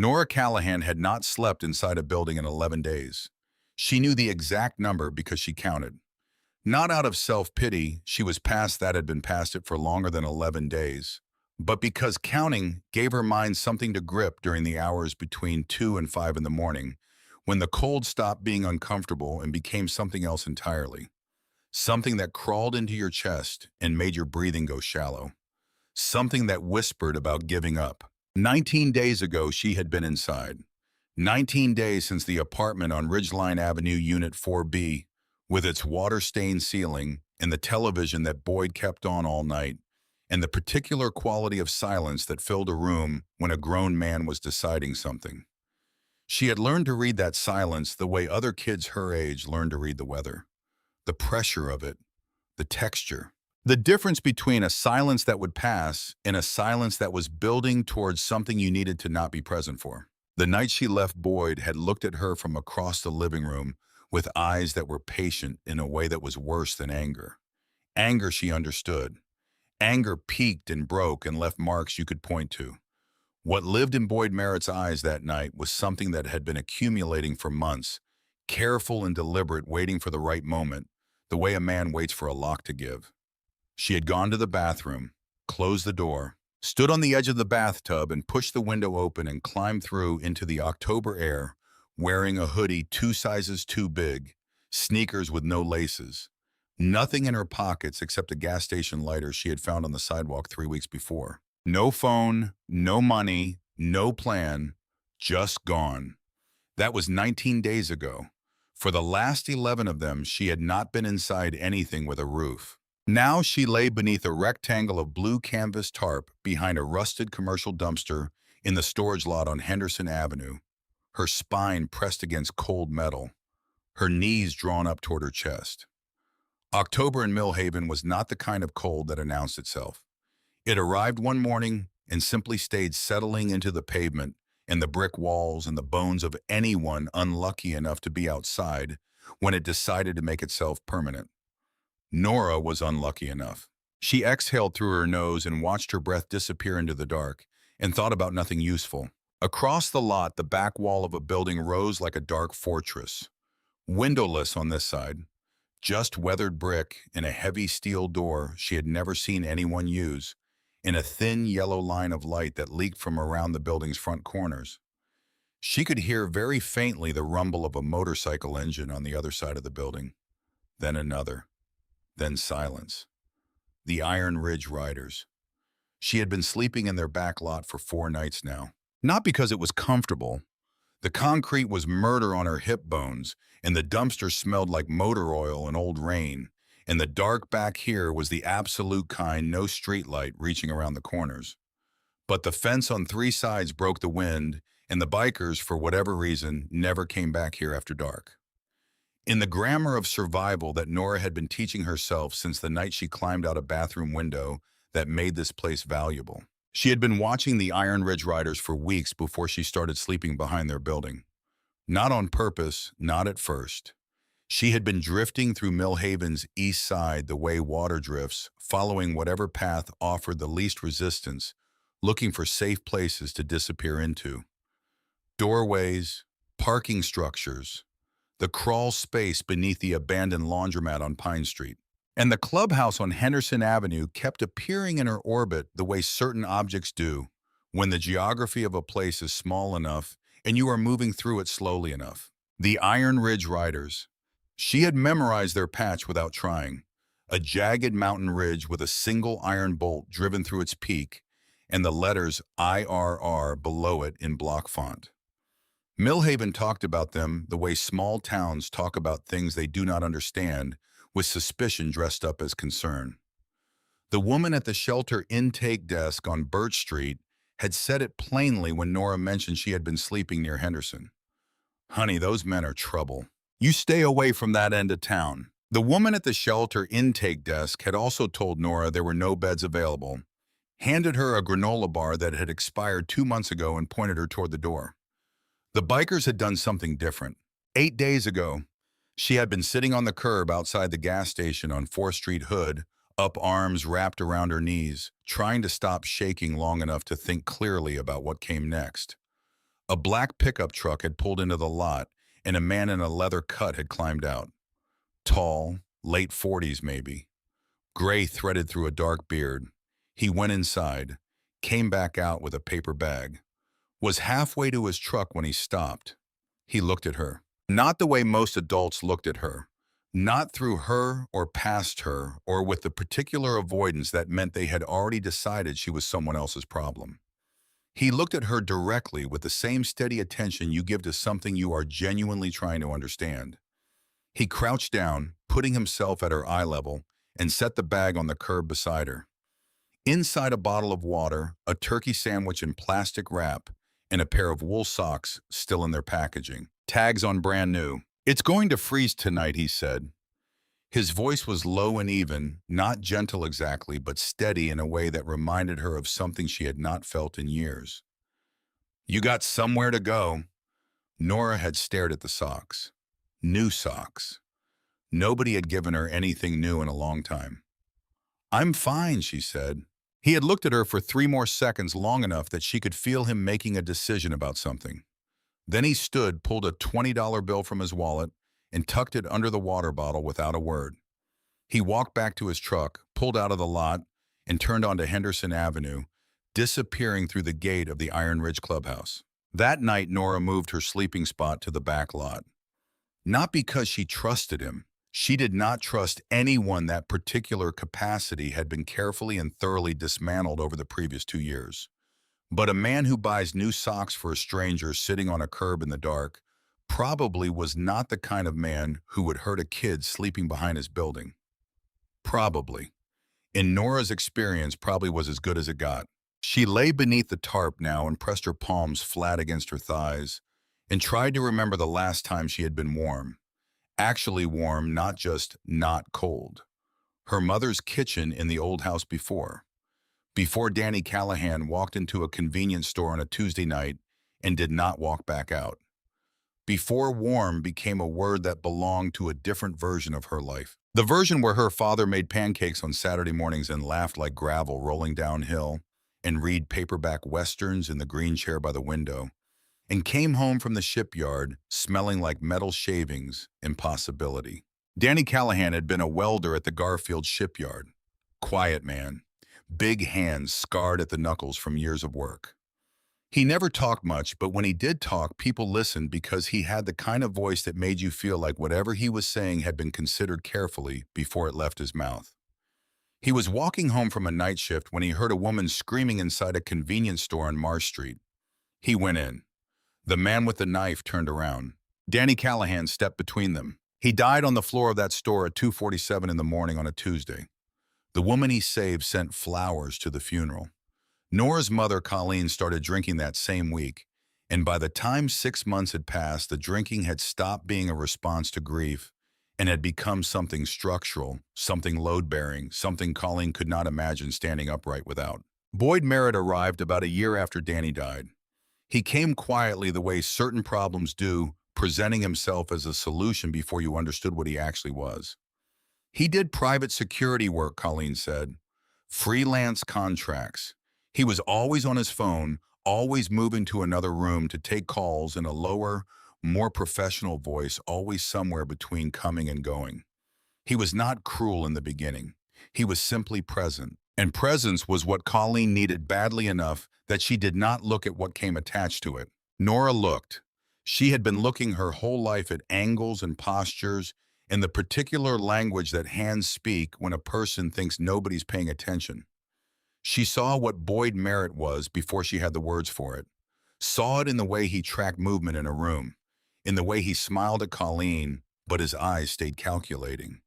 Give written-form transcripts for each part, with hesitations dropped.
Nora Callahan had not slept inside a building in 11 days. She knew the exact number because she counted. Not out of self-pity, she was past that had been past it for longer than 11 days, but because counting gave her mind something to grip during the hours between 2 and 5 in the morning, when the cold stopped being uncomfortable and became something else entirely. Something that crawled into your chest and made your breathing go shallow. Something that whispered about giving up. 19 days ago, she had been inside. 19 days since the apartment on Ridgeline Avenue, Unit 4B, with its water-stained ceiling and the television that Boyd kept on all night, and the particular quality of silence that filled a room when a grown man was deciding something. She had learned to read that silence the way other kids her age learned to read the weather. The pressure of it, the texture. The difference between a silence that would pass and a silence that was building towards something you needed to not be present for. The night she left, Boyd had looked at her from across the living room with eyes that were patient in a way that was worse than anger. Anger she understood. Anger peaked and broke and left marks you could point to. What lived in Boyd Merritt's eyes that night was something that had been accumulating for months, careful and deliberate, waiting for the right moment, the way a man waits for a lock to give. She had gone to the bathroom, closed the door, stood on the edge of the bathtub and pushed the window open and climbed through into the October air, wearing a hoodie 2 sizes too big, sneakers with no laces, nothing in her pockets except a gas station lighter she had found on the sidewalk 3 weeks before. No phone, no money, no plan, just gone. That was 19 days ago. For the last 11 of them, she had not been inside anything with a roof. Now she lay beneath a rectangle of blue canvas tarp behind a rusted commercial dumpster in the storage lot on Henderson Avenue, her spine pressed against cold metal, her knees drawn up toward her chest. October in Millhaven was not the kind of cold that announced itself. It arrived one morning and simply stayed settling into the pavement and the brick walls and the bones of anyone unlucky enough to be outside when it decided to make itself permanent. Nora was unlucky enough. She exhaled through her nose and watched her breath disappear into the dark and thought about nothing useful. Across the lot, the back wall of a building rose like a dark fortress. Windowless on this side, just weathered brick and a heavy steel door she had never seen anyone use, in a thin yellow line of light that leaked from around the building's front corners. She could hear very faintly the rumble of a motorcycle engine on the other side of the building. Then another. Then silence. The Iron Ridge Riders. She had been sleeping in their back lot for 4 nights now. Not because it was comfortable. The concrete was murder on her hip bones, and the dumpster smelled like motor oil and old rain, and the dark back here was the absolute kind, no streetlight reaching around the corners. But the fence on 3 sides broke the wind, and the bikers, for whatever reason, never came back here after dark. In the grammar of survival that Nora had been teaching herself since the night she climbed out a bathroom window that made this place valuable. She had been watching the Iron Ridge Riders for weeks before she started sleeping behind their building. Not on purpose, not at first. She had been drifting through Millhaven's east side the way water drifts, following whatever path offered the least resistance, looking for safe places to disappear into. Doorways, parking structures, the crawl space beneath the abandoned laundromat on Pine Street. And the clubhouse on Henderson Avenue kept appearing in her orbit the way certain objects do when the geography of a place is small enough and you are moving through it slowly enough. The Iron Ridge Riders. She had memorized their patch without trying. A jagged mountain ridge with a single iron bolt driven through its peak and the letters IRR below it in block font. Millhaven talked about them the way small towns talk about things they do not understand, with suspicion dressed up as concern. The woman at the shelter intake desk on Birch Street had said it plainly when Nora mentioned she had been sleeping near Henderson. "Honey, those men are trouble. You stay away from that end of town." The woman at the shelter intake desk had also told Nora there were no beds available, handed her a granola bar that had expired 2 months ago and pointed her toward the door. The bikers had done something different. 8 days ago, she had been sitting on the curb outside the gas station on 4th Street Hood, up arms wrapped around her knees, trying to stop shaking long enough to think clearly about what came next. A black pickup truck had pulled into the lot, and a man in a leather cut had climbed out. Tall, late 40s maybe. Gray threaded through a dark beard. He went inside, came back out with a paper bag, was halfway to his truck when he stopped. He looked at her. Not the way most adults looked at her. Not through her or past her or with the particular avoidance that meant they had already decided she was someone else's problem. He looked at her directly with the same steady attention you give to something you are genuinely trying to understand. He crouched down, putting himself at her eye level, and set the bag on the curb beside her. Inside a bottle of water, a turkey sandwich in plastic wrap, and a pair of wool socks still in their packaging. Tags on brand new. "It's going to freeze tonight," he said. His voice was low and even, not gentle exactly, but steady in a way that reminded her of something she had not felt in years. "You got somewhere to go." Nora had stared at the socks. New socks. Nobody had given her anything new in a long time. "I'm fine," she said. He had looked at her for 3 more seconds, long enough that she could feel him making a decision about something. Then he stood, pulled a $20 bill from his wallet, and tucked it under the water bottle without a word. He walked back to his truck, pulled out of the lot, and turned onto Henderson Avenue, disappearing through the gate of the Iron Ridge Clubhouse. That night, Nora moved her sleeping spot to the back lot. Not because she trusted him. She did not trust anyone. That particular capacity had been carefully and thoroughly dismantled over the previous 2 years. But a man who buys new socks for a stranger sitting on a curb in the dark probably was not the kind of man who would hurt a kid sleeping behind his building. Probably. In Nora's experience, probably was as good as it got. She lay beneath the tarp now and pressed her palms flat against her thighs and tried to remember the last time she had been warm. Actually warm, not just not cold. Her mother's kitchen in the old house before Danny Callahan walked into a convenience store on a Tuesday night and did not walk back out. Before warm became a word that belonged to a different version of her life. The version where her father made pancakes on Saturday mornings and laughed like gravel rolling downhill, and read paperback westerns in the green chair by the window, and came home from the shipyard smelling like metal shavings. Impossibility. Danny Callahan had been a welder at the Garfield shipyard. Quiet man. Big hands scarred at the knuckles from years of work. He never talked much, but when he did talk, people listened because he had the kind of voice that made you feel like whatever he was saying had been considered carefully before it left his mouth. He was walking home from a night shift when he heard a woman screaming inside a convenience store on Marsh Street. He went in. The man with the knife turned around. Danny Callahan stepped between them. He died on the floor of that store at 2:47 in the morning on a Tuesday. The woman he saved sent flowers to the funeral. Nora's mother, Colleen, started drinking that same week, and by the time 6 months had passed, the drinking had stopped being a response to grief and had become something structural, something load-bearing, something Colleen could not imagine standing upright without. Boyd Merritt arrived about a year after Danny died. He came quietly the way certain problems do, presenting himself as a solution before you understood what he actually was. He did private security work, Colleen said. Freelance contracts. He was always on his phone, always moving to another room to take calls in a lower, more professional voice, always somewhere between coming and going. He was not cruel in the beginning. He was simply present. And presence was what Colleen needed badly enough that she did not look at what came attached to it. Nora looked. She had been looking her whole life at angles and postures and the particular language that hands speak when a person thinks nobody's paying attention. She saw what Boyd Merritt was before she had the words for it. Saw it in the way he tracked movement in a room, in the way he smiled at Colleen, but his eyes stayed calculating.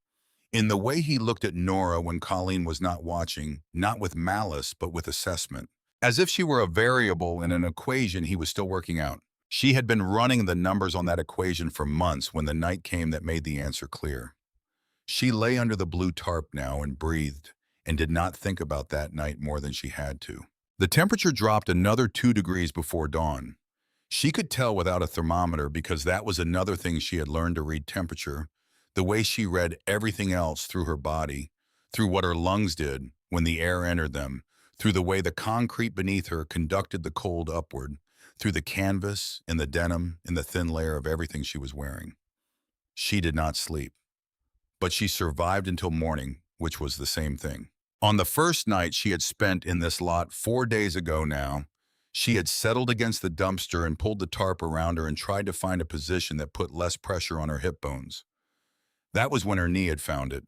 In the way he looked at Nora when Colleen was not watching, not with malice, but with assessment. As if she were a variable in an equation he was still working out. She had been running the numbers on that equation for months when the night came that made the answer clear. She lay under the blue tarp now and breathed, and did not think about that night more than she had to. The temperature dropped another 2 degrees before dawn. She could tell without a thermometer because that was another thing she had learned to read temperature, the way she read everything else through her body, through what her lungs did when the air entered them, through the way the concrete beneath her conducted the cold upward, through the canvas, in the denim, in the thin layer of everything she was wearing. She did not sleep, but she survived until morning, which was the same thing. On the first night she had spent in this lot 4 days ago now, she had settled against the dumpster and pulled the tarp around her and tried to find a position that put less pressure on her hip bones. That was when her knee had found it.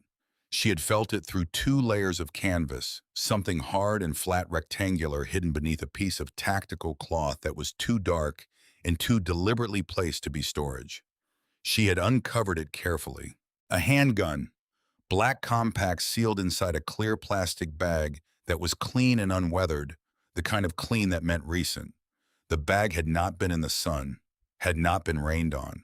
She had felt it through 2 layers of canvas, something hard and flat rectangular hidden beneath a piece of tactical cloth that was too dark and too deliberately placed to be storage. She had uncovered it carefully. A handgun, black compact sealed inside a clear plastic bag that was clean and unweathered, the kind of clean that meant recent. The bag had not been in the sun, had not been rained on.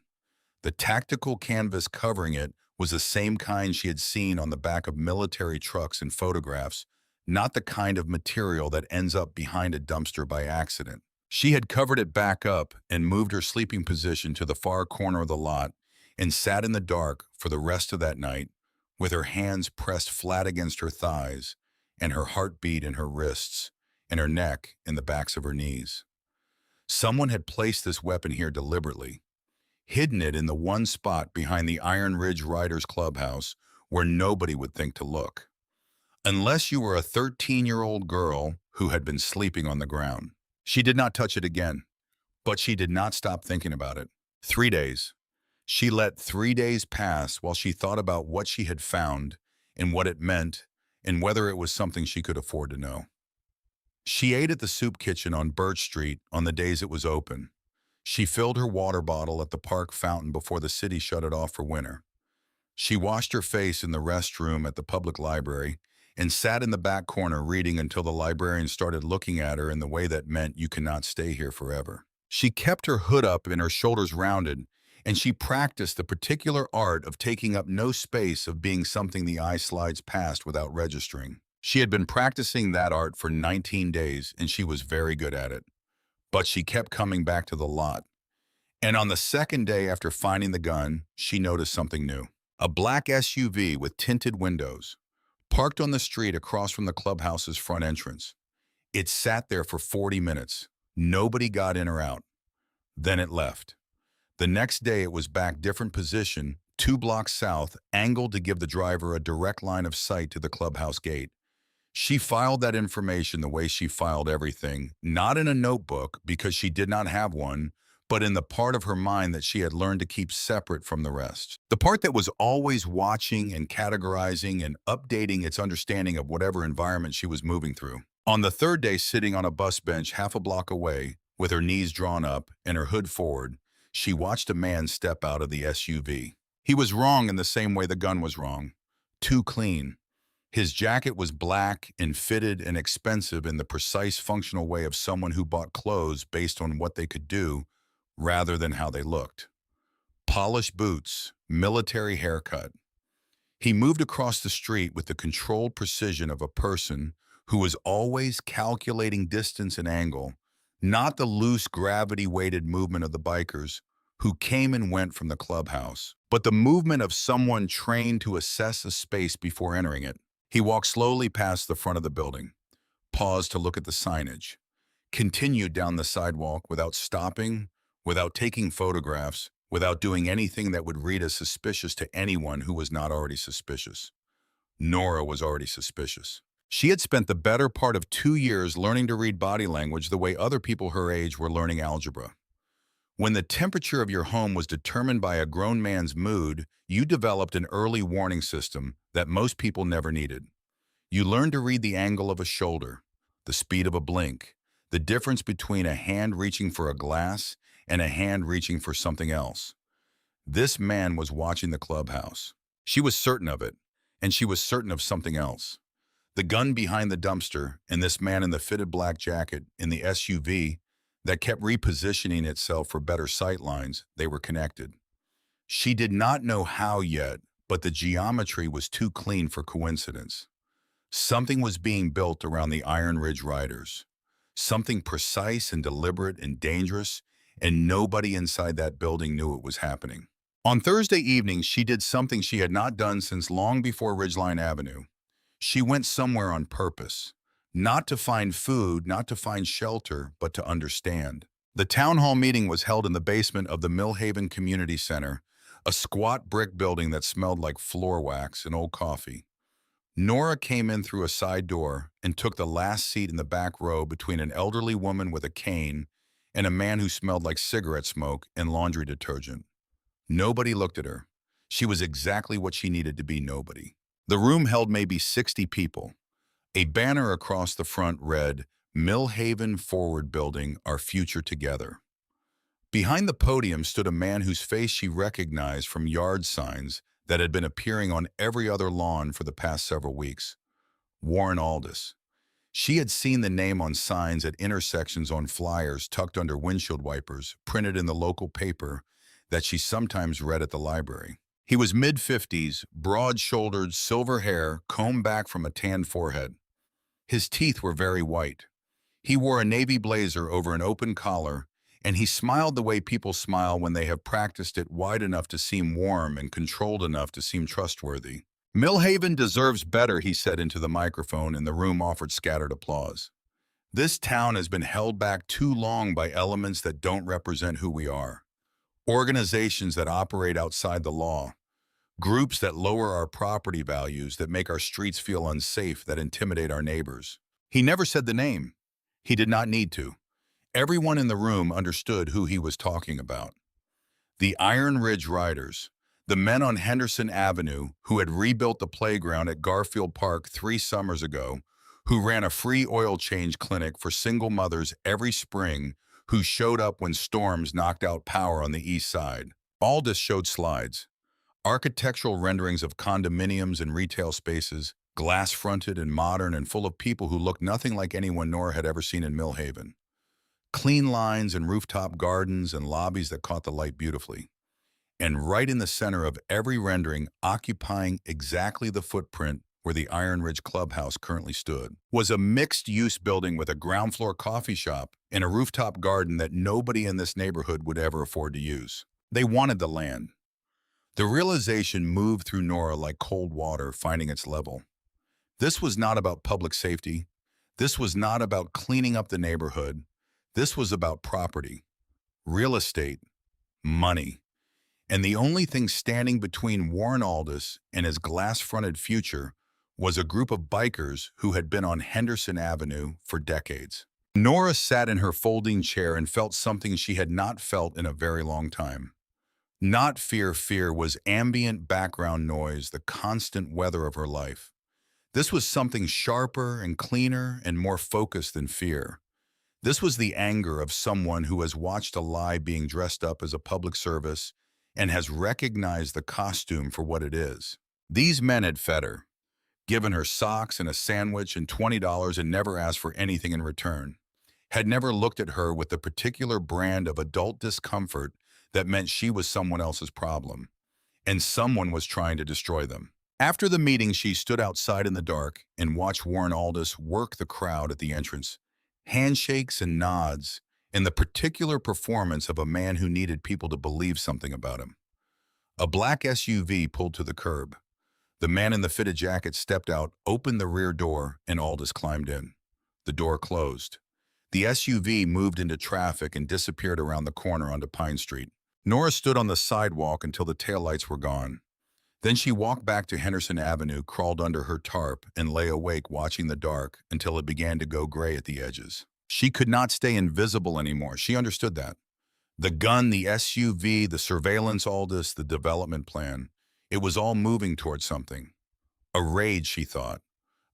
The tactical canvas covering it was the same kind she had seen on the back of military trucks in photographs, not the kind of material that ends up behind a dumpster by accident. She had covered it back up and moved her sleeping position to the far corner of the lot and sat in the dark for the rest of that night with her hands pressed flat against her thighs and her heartbeat in her wrists and her neck in the backs of her knees. Someone had placed this weapon here deliberately, hidden it in the one spot behind the Iron Ridge Riders Clubhouse where nobody would think to look. Unless you were a 13-year-old girl who had been sleeping on the ground. She did not touch it again, but she did not stop thinking about it. 3 days. She let 3 days pass while she thought about what she had found and what it meant and whether it was something she could afford to know. She ate at the soup kitchen on Birch Street on the days it was open. She filled her water bottle at the park fountain before the city shut it off for winter. She washed her face in the restroom at the public library and sat in the back corner reading until the librarian started looking at her in the way that meant you cannot stay here forever. She kept her hood up and her shoulders rounded, and she practiced the particular art of taking up no space, of being something the eye slides past without registering. She had been practicing that art for 19 days, and she was very good at it. But she kept coming back to the lot. And on the second day after finding the gun, she noticed something new. A black SUV with tinted windows, parked on the street across from the clubhouse's front entrance. It sat there for 40 minutes. Nobody got in or out. Then it left. The next day it was back, different position, 2 blocks south, angled to give the driver a direct line of sight to the clubhouse gate. She filed that information the way she filed everything, not in a notebook because she did not have one, but in the part of her mind that she had learned to keep separate from the rest. The part that was always watching and categorizing and updating its understanding of whatever environment she was moving through. On the third day, sitting on a bus bench half a block away, with her knees drawn up and her hood forward, she watched a man step out of the SUV. He was wrong in the same way the gun was wrong. Too clean. His jacket was black and fitted and expensive in the precise functional way of someone who bought clothes based on what they could do rather than how they looked. Polished boots, military haircut. He moved across the street with the controlled precision of a person who was always calculating distance and angle, not the loose gravity-weighted movement of the bikers who came and went from the clubhouse, but the movement of someone trained to assess a space before entering it. He walked slowly past the front of the building, paused to look at the signage, continued down the sidewalk without stopping, without taking photographs, without doing anything that would read as suspicious to anyone who was not already suspicious. Nora was already suspicious. She had spent the better part of 2 years learning to read body language the way other people her age were learning algebra. When the temperature of your home was determined by a grown man's mood, you developed an early warning system that most people never needed. You learned to read the angle of a shoulder, the speed of a blink, the difference between a hand reaching for a glass and a hand reaching for something else. This man was watching the clubhouse. She was certain of it, and she was certain of something else. The gun behind the dumpster and this man in the fitted black jacket in the SUV that kept repositioning itself for better sight lines, they were connected. She did not know how yet, but the geometry was too clean for coincidence. Something was being built around the Iron Ridge Riders. Something precise and deliberate and dangerous, and nobody inside that building knew it was happening. On Thursday evening, she did something she had not done since long before Ridgeline Avenue. She went somewhere on purpose, not to find food, not to find shelter, but to understand. The town hall meeting was held in the basement of the Millhaven Community Center, a squat brick building that smelled like floor wax and old coffee. Nora came in through a side door and took the last seat in the back row between an elderly woman with a cane and a man who smelled like cigarette smoke and laundry detergent. Nobody looked at her. She was exactly what she needed to be, nobody. The room held maybe 60 people. A banner across the front read, "Millhaven Forward Building Our Future Together." Behind the podium stood a man whose face she recognized from yard signs that had been appearing on every other lawn for the past several weeks. Warren Aldis. She had seen the name on signs at intersections on flyers tucked under windshield wipers, printed in the local paper that she sometimes read at the library. He was mid-50s, broad-shouldered, silver hair combed back from a tanned forehead. His teeth were very white. He wore a navy blazer over an open collar, and he smiled the way people smile when they have practiced it wide enough to seem warm and controlled enough to seem trustworthy. "Millhaven deserves better," he said into the microphone, and the room offered scattered applause. "This town has been held back too long by elements that don't represent who we are. Organizations that operate outside the law. Groups that lower our property values, that make our streets feel unsafe, that intimidate our neighbors." He never said the name. He did not need to. Everyone in the room understood who he was talking about. The Iron Ridge Riders, the men on Henderson Avenue who had rebuilt the playground at Garfield Park 3 summers ago, who ran a free oil change clinic for single mothers every spring, who showed up when storms knocked out power on the east side. Aldous showed slides. Architectural renderings of condominiums and retail spaces, glass-fronted and modern and full of people who looked nothing like anyone Nora had ever seen in Millhaven. Clean lines and rooftop gardens and lobbies that caught the light beautifully. And right in the center of every rendering, occupying exactly the footprint where the Iron Ridge Clubhouse currently stood, was a mixed-use building with a ground-floor coffee shop and a rooftop garden that nobody in this neighborhood would ever afford to use. They wanted the land. The realization moved through Nora like cold water finding its level. This was not about public safety. This was not about cleaning up the neighborhood. This was about property, real estate, money. And the only thing standing between Warren Aldis and his glass-fronted future was a group of bikers who had been on Henderson Avenue for decades. Nora sat in her folding chair and felt something she had not felt in a very long time. Not fear. Fear was ambient background noise, the constant weather of her life. This was something sharper and cleaner and more focused than fear. This was the anger of someone who has watched a lie being dressed up as a public service and has recognized the costume for what it is. These men had fed her, given her socks and a sandwich and $20 and never asked for anything in return, had never looked at her with the particular brand of adult discomfort that meant she was someone else's problem, and someone was trying to destroy them. After the meeting, she stood outside in the dark and watched Warren Aldis work the crowd at the entrance. Handshakes and nods, and the particular performance of a man who needed people to believe something about him. A black SUV pulled to the curb. The man in the fitted jacket stepped out, opened the rear door, and Aldis climbed in. The door closed. The SUV moved into traffic and disappeared around the corner onto Pine Street. Nora stood on the sidewalk until the taillights were gone. Then she walked back to Henderson Avenue, crawled under her tarp, and lay awake watching the dark until it began to go gray at the edges. She could not stay invisible anymore. She understood that. The gun, the SUV, the surveillance Aldis, the development plan, it was all moving towards something. A raid, she thought.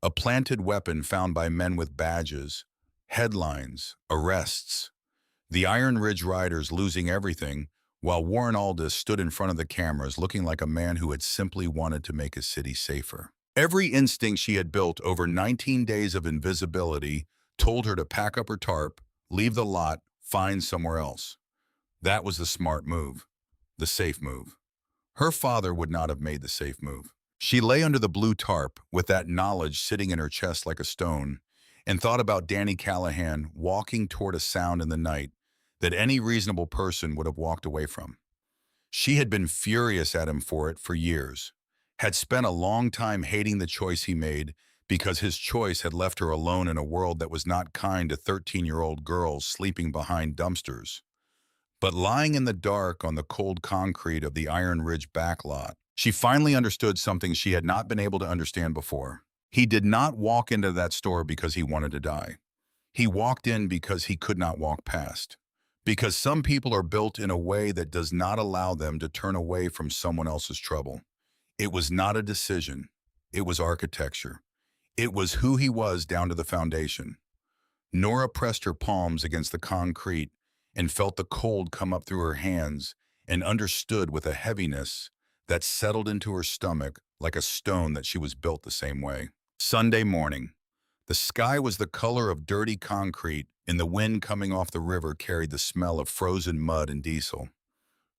A planted weapon found by men with badges. Headlines, arrests. The Iron Ridge Riders losing everything, while Warren Aldis stood in front of the cameras looking like a man who had simply wanted to make his city safer. Every instinct she had built over 19 days of invisibility told her to pack up her tarp, leave the lot, find somewhere else. That was the smart move, the safe move. Her father would not have made the safe move. She lay under the blue tarp with that knowledge sitting in her chest like a stone and thought about Danny Callahan walking toward a sound in the night that any reasonable person would have walked away from. She had been furious at him for it for years, had spent a long time hating the choice he made because his choice had left her alone in a world that was not kind to 13-year-old girls sleeping behind dumpsters. But lying in the dark on the cold concrete of the Iron Ridge backlot, she finally understood something she had not been able to understand before. He did not walk into that store because he wanted to die. He walked in because he could not walk past. Because some people are built in a way that does not allow them to turn away from someone else's trouble. It was not a decision. It was architecture. It was who he was down to the foundation. Nora pressed her palms against the concrete and felt the cold come up through her hands and understood with a heaviness that settled into her stomach like a stone that she was built the same way. Sunday morning. The sky was the color of dirty concrete, and the wind coming off the river carried the smell of frozen mud and diesel.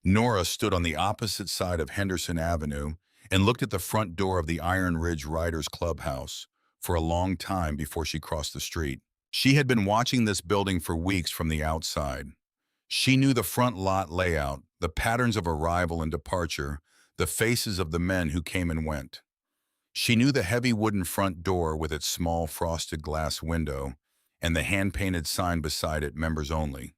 Nora stood on the opposite side of Henderson Avenue and looked at the front door of the Iron Ridge Riders Clubhouse for a long time before she crossed the street. She had been watching this building for weeks from the outside. She knew the front lot layout, the patterns of arrival and departure, the faces of the men who came and went. She knew the heavy wooden front door with its small frosted glass window and the hand-painted sign beside it, members only.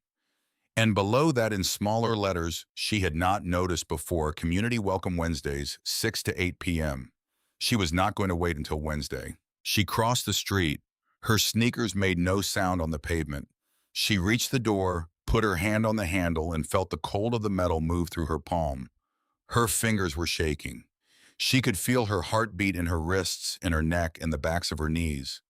And below that in smaller letters she had not noticed before, Community Welcome Wednesdays, 6 to 8 p.m. She was not going to wait until Wednesday. She crossed the street. Her sneakers made no sound on the pavement. She reached the door, put her hand on the handle, and felt the cold of the metal move through her palm. Her fingers were shaking. She could feel her heartbeat in her wrists, in her neck, and the backs of her knees.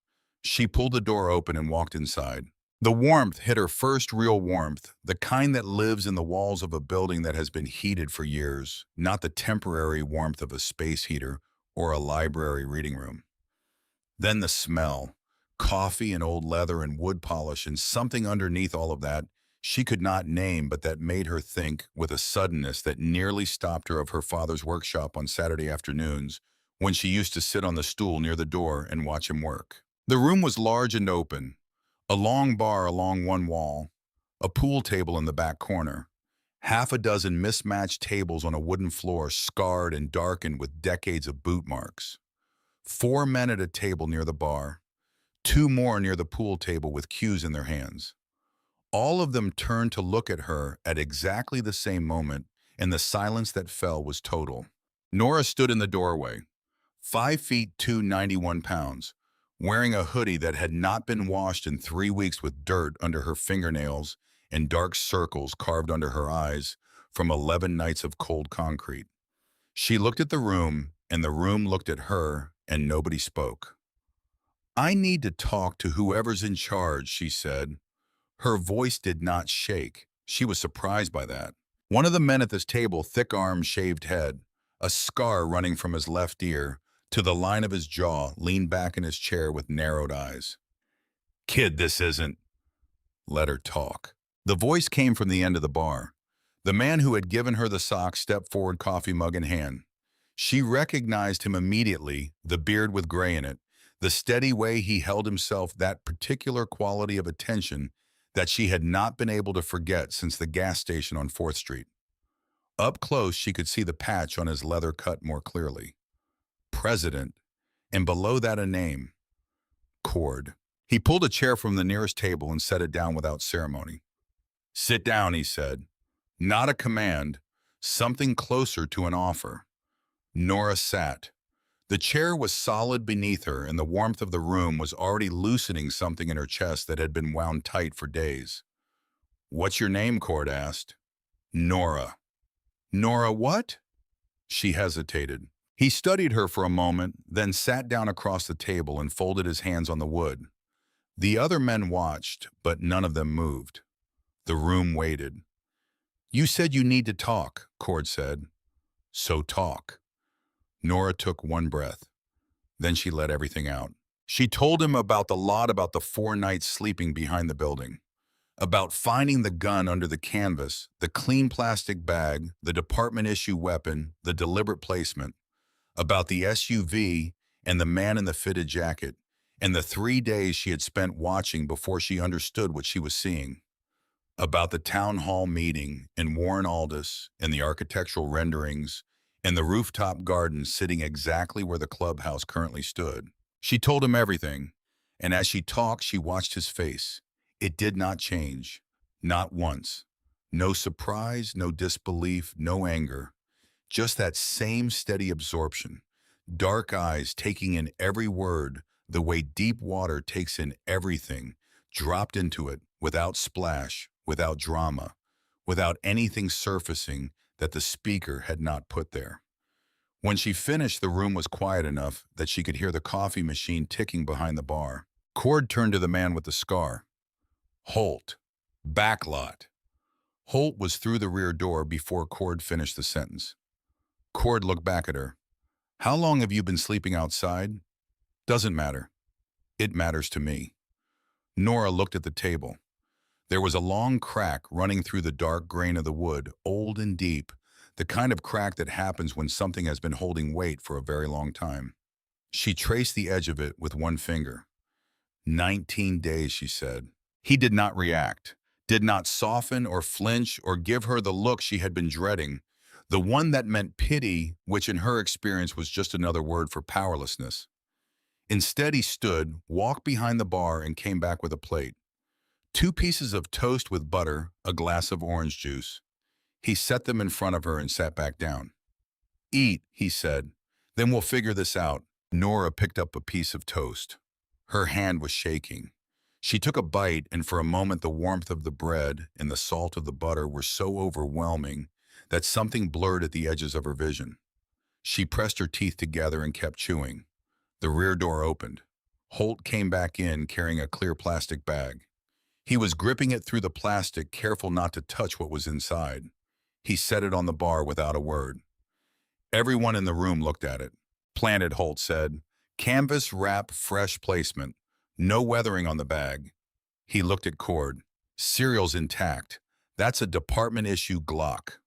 She pulled the door open and walked inside. The warmth hit her, first real warmth, the kind that lives in the walls of a building that has been heated for years, not the temporary warmth of a space heater or a library reading room. Then the smell, coffee and old leather and wood polish, and something underneath all of that she could not name, but that made her think with a suddenness that nearly stopped her of her father's workshop on Saturday afternoons when she used to sit on the stool near the door and watch him work. The room was large and open, a long bar along one wall, a pool table in the back corner, half a dozen mismatched tables on a wooden floor scarred and darkened with decades of boot marks. 4 men at a table near the bar, 2 more near the pool table with cues in their hands. All of them turned to look at her at exactly the same moment, and the silence that fell was total. Nora stood in the doorway, 5 feet 2, 91 pounds, wearing a hoodie that had not been washed in 3 weeks with dirt under her fingernails and dark circles carved under her eyes from 11 nights of cold concrete. She looked at the room, and the room looked at her, and nobody spoke. "I need to talk to whoever's in charge," she said. Her voice did not shake. She was surprised by that. One of the men at this table, thick armed, shaved head, a scar running from his left ear to the line of his jaw, leaned back in his chair with narrowed eyes. "Kid, this isn't." "Let her talk." The voice came from the end of the bar. The man who had given her the sock stepped forward, coffee mug in hand. She recognized him immediately, the beard with gray in it, the steady way he held himself, that particular quality of attention that she had not been able to forget since the gas station on 4th Street. Up close, she could see the patch on his leather cut more clearly. President, and below that a name, Cord. He pulled a chair from the nearest table and set it down without ceremony. "Sit down," he said. Not a command, something closer to an offer. Nora sat. The chair was solid beneath her, and the warmth of the room was already loosening something in her chest that had been wound tight for days. "What's your name?" Cord asked. "Nora." "Nora what?" She hesitated. He studied her for a moment, then sat down across the table and folded his hands on the wood. The other men watched, but none of them moved. The room waited. "You said you need to talk," Cord said. "So talk." Nora took one breath. Then she let everything out. She told him about the 4 nights sleeping behind the building, about finding the gun under the canvas, the clean plastic bag, the department issue weapon, the deliberate placement, about the SUV and the man in the fitted jacket, and the 3 days she had spent watching before she understood what she was seeing, about the town hall meeting in Warren Aldous and the architectural renderings and the rooftop garden sitting exactly where the clubhouse currently stood. She told him everything, and as she talked, she watched his face. It did not change, not once. No surprise, no disbelief, no anger, just that same steady absorption. Dark eyes taking in every word, the way deep water takes in everything, dropped into it without splash, without drama, without anything surfacing that the speaker had not put there. When she finished, the room was quiet enough that she could hear the coffee machine ticking behind the bar. Cord turned to the man with the scar. Holt. Backlot. Holt was through the rear door before Cord finished the sentence. Cord looked back at her. How long have you been sleeping outside? Doesn't matter. It matters to me. Nora looked at the table. There was a long crack running through the dark grain of the wood, old and deep, the kind of crack that happens when something has been holding weight for a very long time. She traced the edge of it with one finger. 19 days, she said. He did not react, did not soften or flinch or give her the look she had been dreading, the one that meant pity, which in her experience was just another word for powerlessness. Instead, he stood, walked behind the bar, and came back with a plate. 2 pieces of toast with butter, a glass of orange juice. He set them in front of her and sat back down. Eat, he said. Then we'll figure this out. Nora picked up a piece of toast. Her hand was shaking. She took a bite, and for a moment the warmth of the bread and the salt of the butter were so overwhelming that something blurred at the edges of her vision. She pressed her teeth together and kept chewing. The rear door opened. Holt came back in carrying a clear plastic bag. He was gripping it through the plastic, careful not to touch what was inside. He set it on the bar without a word. Everyone in the room looked at it. Planted, Holt said. Canvas wrap, fresh placement. No weathering on the bag. He looked at Cord. Cereal's intact. That's a department-issue Glock.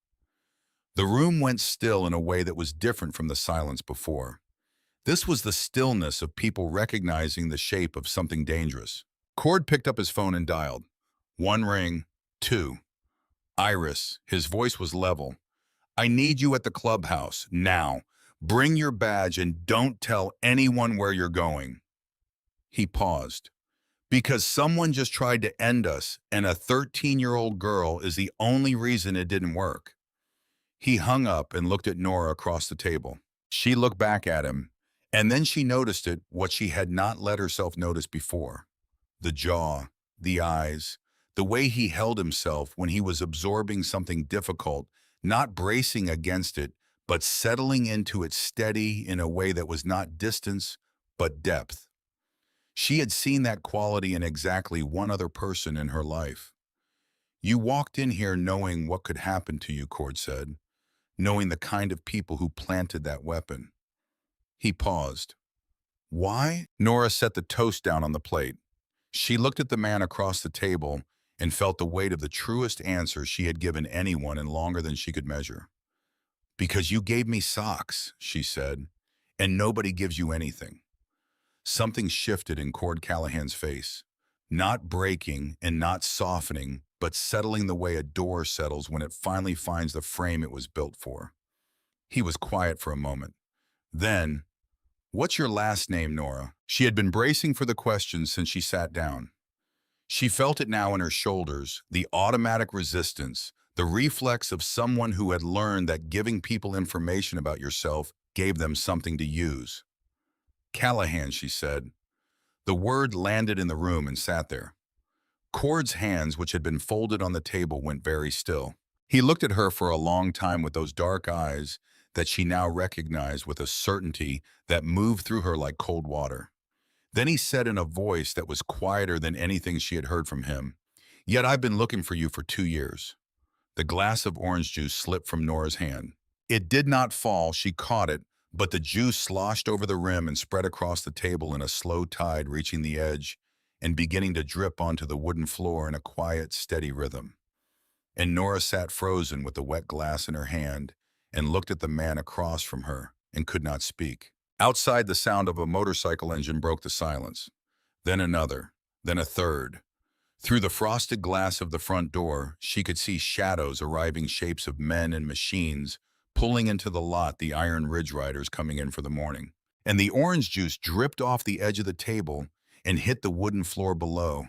The room went still in a way that was different from the silence before. This was the stillness of people recognizing the shape of something dangerous. Cord picked up his phone and dialed. 1 ring, 2. Iris, his voice was level. I need you at the clubhouse, now. Bring your badge and don't tell anyone where you're going. He paused. Because someone just tried to end us, and a 13-year-old girl is the only reason it didn't work. He hung up and looked at Nora across the table. She looked back at him, and then she noticed what she had not let herself notice before. The jaw, the eyes, the way he held himself when he was absorbing something difficult, not bracing against it, but settling into it steady in a way that was not distance, but depth. She had seen that quality in exactly one other person in her life. You walked in here knowing what could happen to you, Cord said, knowing the kind of people who planted that weapon. He paused. Why? Nora set the toast down on the plate. She looked at the man across the table and felt the weight of the truest answer she had given anyone in longer than she could measure. Because you gave me socks, she said, and nobody gives you anything. Something shifted in Cord Callahan's face, not breaking and not softening, but settling the way a door settles when it finally finds the frame it was built for. He was quiet for a moment. Then, what's your last name, Nora? She had been bracing for the question since she sat down. She felt it now in her shoulders, the automatic resistance, the reflex of someone who had learned that giving people information about yourself gave them something to use. Callahan, she said. The word landed in the room and sat there. Cord's hands, which had been folded on the table, went very still. He looked at her for a long time with those dark eyes that she now recognized with a certainty that moved through her like cold water. Then he said in a voice that was quieter than anything she had heard from him, Yet I've been looking for you for 2 years. The glass of orange juice slipped from Nora's hand. It did not fall, she caught it, but the juice sloshed over the rim and spread across the table in a slow tide, reaching the edge and beginning to drip onto the wooden floor in a quiet, steady rhythm. And Nora sat frozen with the wet glass in her hand and looked at the man across from her and could not speak. Outside, the sound of a motorcycle engine broke the silence. Then another, then a third. Through the frosted glass of the front door, she could see shadows, arriving shapes of men and machines, pulling into the lot the Iron Ridge riders coming in for the morning. and the orange juice dripped off the edge of the table and hit the wooden floor below,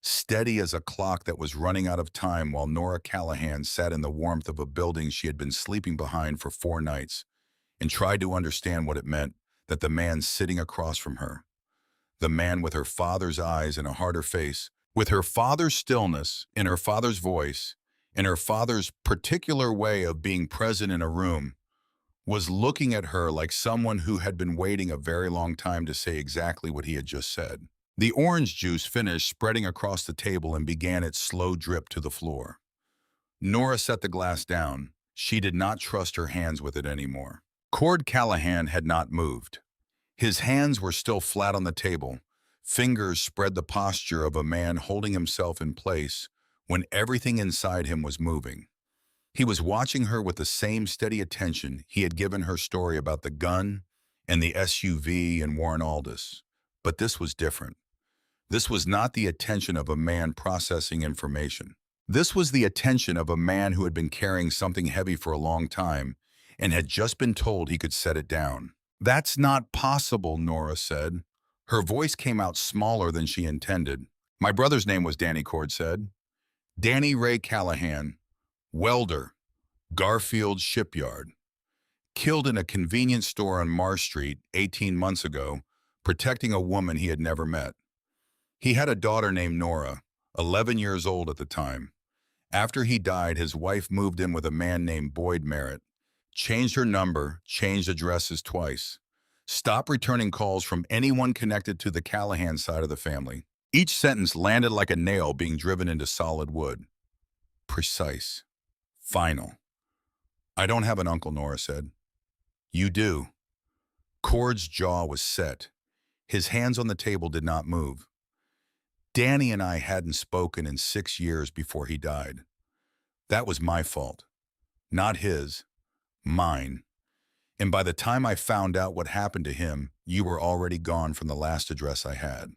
steady as a clock that was running out of time while Nora Callahan sat in the warmth of a building she had been sleeping behind for 4 nights and tried to understand what it meant that the man sitting across from her, the man with her father's eyes and a harder face, with her father's stillness in her father's voice and her father's particular way of being present in a room, was looking at her like someone who had been waiting a very long time to say exactly what he had just said. The orange juice finished spreading across the table and began its slow drip to the floor. Nora set the glass down. She did not trust her hands with it anymore. Cord Callahan had not moved. His hands were still flat on the table. Fingers spread the posture of a man holding himself in place when everything inside him was moving. He was watching her with the same steady attention he had given her story about the gun and the SUV in Warren Aldous. But this was different. This was not the attention of a man processing information. This was the attention of a man who had been carrying something heavy for a long time and had just been told he could set it down. "That's not possible," Nora said. Her voice came out smaller than she intended. "My brother's name was Danny," Cord said. "Danny Ray Callahan, welder, Garfield Shipyard. Killed in a convenience store on Marsh Street 18 months ago, protecting a woman he had never met. He had a daughter named Nora, 11 years old at the time. After he died, his wife moved in with a man named Boyd Merritt. Changed her number, changed addresses twice. Stopped returning calls from anyone connected to the Callahan side of the family. Each sentence landed like a nail being driven into solid wood. Precise. Final. "I don't have an uncle," Nora said. "You do." Cord's jaw was set. His hands on the table did not move. "Danny and I hadn't spoken in 6 years before he died. That was my fault. Not his. Mine. And by the time I found out what happened to him, you were already gone from the last address I had.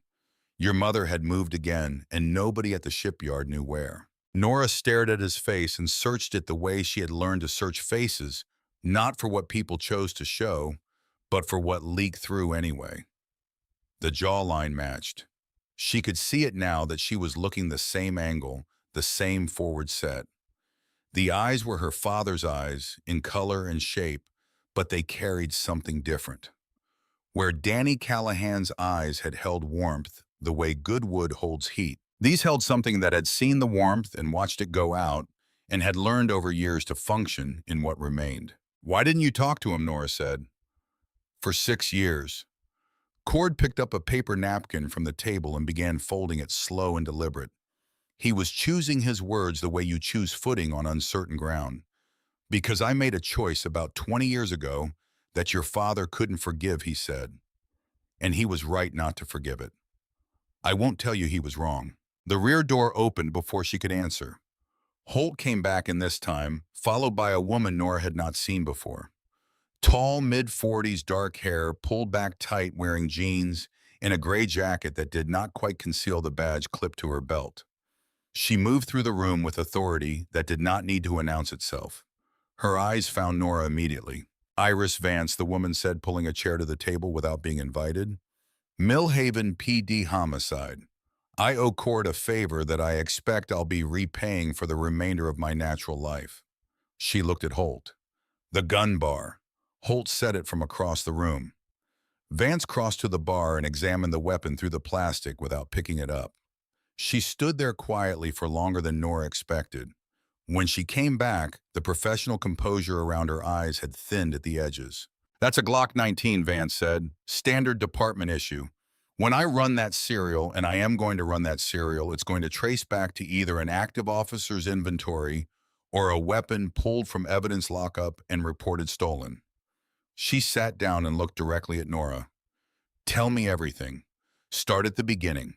Your mother had moved again, and nobody at the shipyard knew where." Nora stared at his face and searched it the way she had learned to search faces, not for what people chose to show, but for what leaked through anyway. The jawline matched. She could see it now that she was looking the same angle, the same forward set. The eyes were her father's eyes, in color and shape, but they carried something different. Where Danny Callahan's eyes had held warmth the way good wood holds heat, these held something that had seen the warmth and watched it go out and had learned over years to function in what remained. "Why didn't you talk to him?" Nora said. "For 6 years. Cord picked up a paper napkin from the table and began folding it slow and deliberate. He was choosing his words the way you choose footing on uncertain ground. "Because I made a choice about 20 years ago that your father couldn't forgive," he said. "And he was right not to forgive it. I won't tell you he was wrong." The rear door opened before she could answer. Holt came back in this time, followed by a woman Nora had not seen before. Tall, mid-40s, dark hair, pulled back tight, wearing jeans, and a gray jacket that did not quite conceal the badge clipped to her belt. She moved through the room with authority that did not need to announce itself. Her eyes found Nora immediately. "Iris Vance," the woman said, pulling a chair to the table without being invited. "Millhaven PD homicide. I owe Cord a favor that I expect I'll be repaying for the remainder of my natural life." She looked at Holt. "The gun bar." Holt said it from across the room. Vance crossed to the bar and examined the weapon through the plastic without picking it up. She stood there quietly for longer than Nora expected. When she came back, the professional composure around her eyes had thinned at the edges. "That's a Glock 19, Vance said. "Standard department issue. When I run that serial, and I am going to run that serial, it's going to trace back to either an active officer's inventory or a weapon pulled from evidence lockup and reported stolen." She sat down and looked directly at Nora. "Tell me everything. Start at the beginning.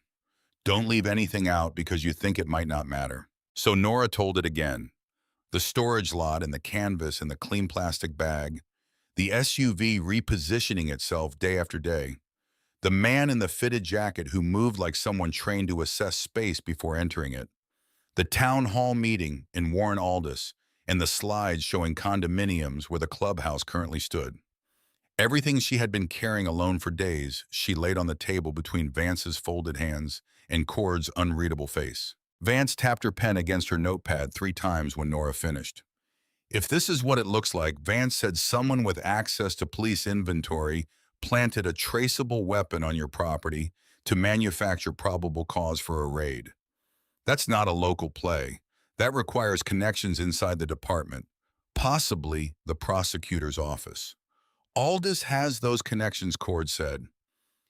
Don't leave anything out because you think it might not matter." So Nora told it again. The storage lot and the canvas and the clean plastic bag. The SUV repositioning itself day after day. The man in the fitted jacket who moved like someone trained to assess space before entering it. The town hall meeting in Warren Aldous and the slides showing condominiums where the clubhouse currently stood. Everything she had been carrying alone for days, she laid on the table between Vance's folded hands and Cord's unreadable face. Vance tapped her pen against her notepad 3 times when Nora finished. If this is what it looks like, Vance said someone with access to police inventory planted a traceable weapon on your property to manufacture probable cause for a raid. That's not a local play. That requires connections inside the department, possibly the prosecutor's office. Aldous has those connections, Cord said.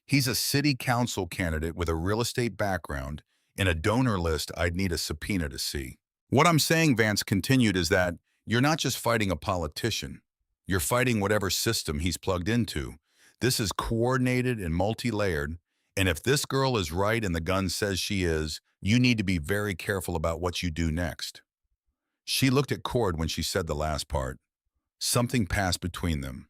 He's a city council candidate with a real estate background and a donor list I'd need a subpoena to see. What I'm saying, Vance continued, is that you're not just fighting a politician. You're fighting whatever system he's plugged into. This is coordinated and multi-layered, and if this girl is right and the gun says she is, you need to be very careful about what you do next. She looked at Cord when she said the last part. Something passed between them,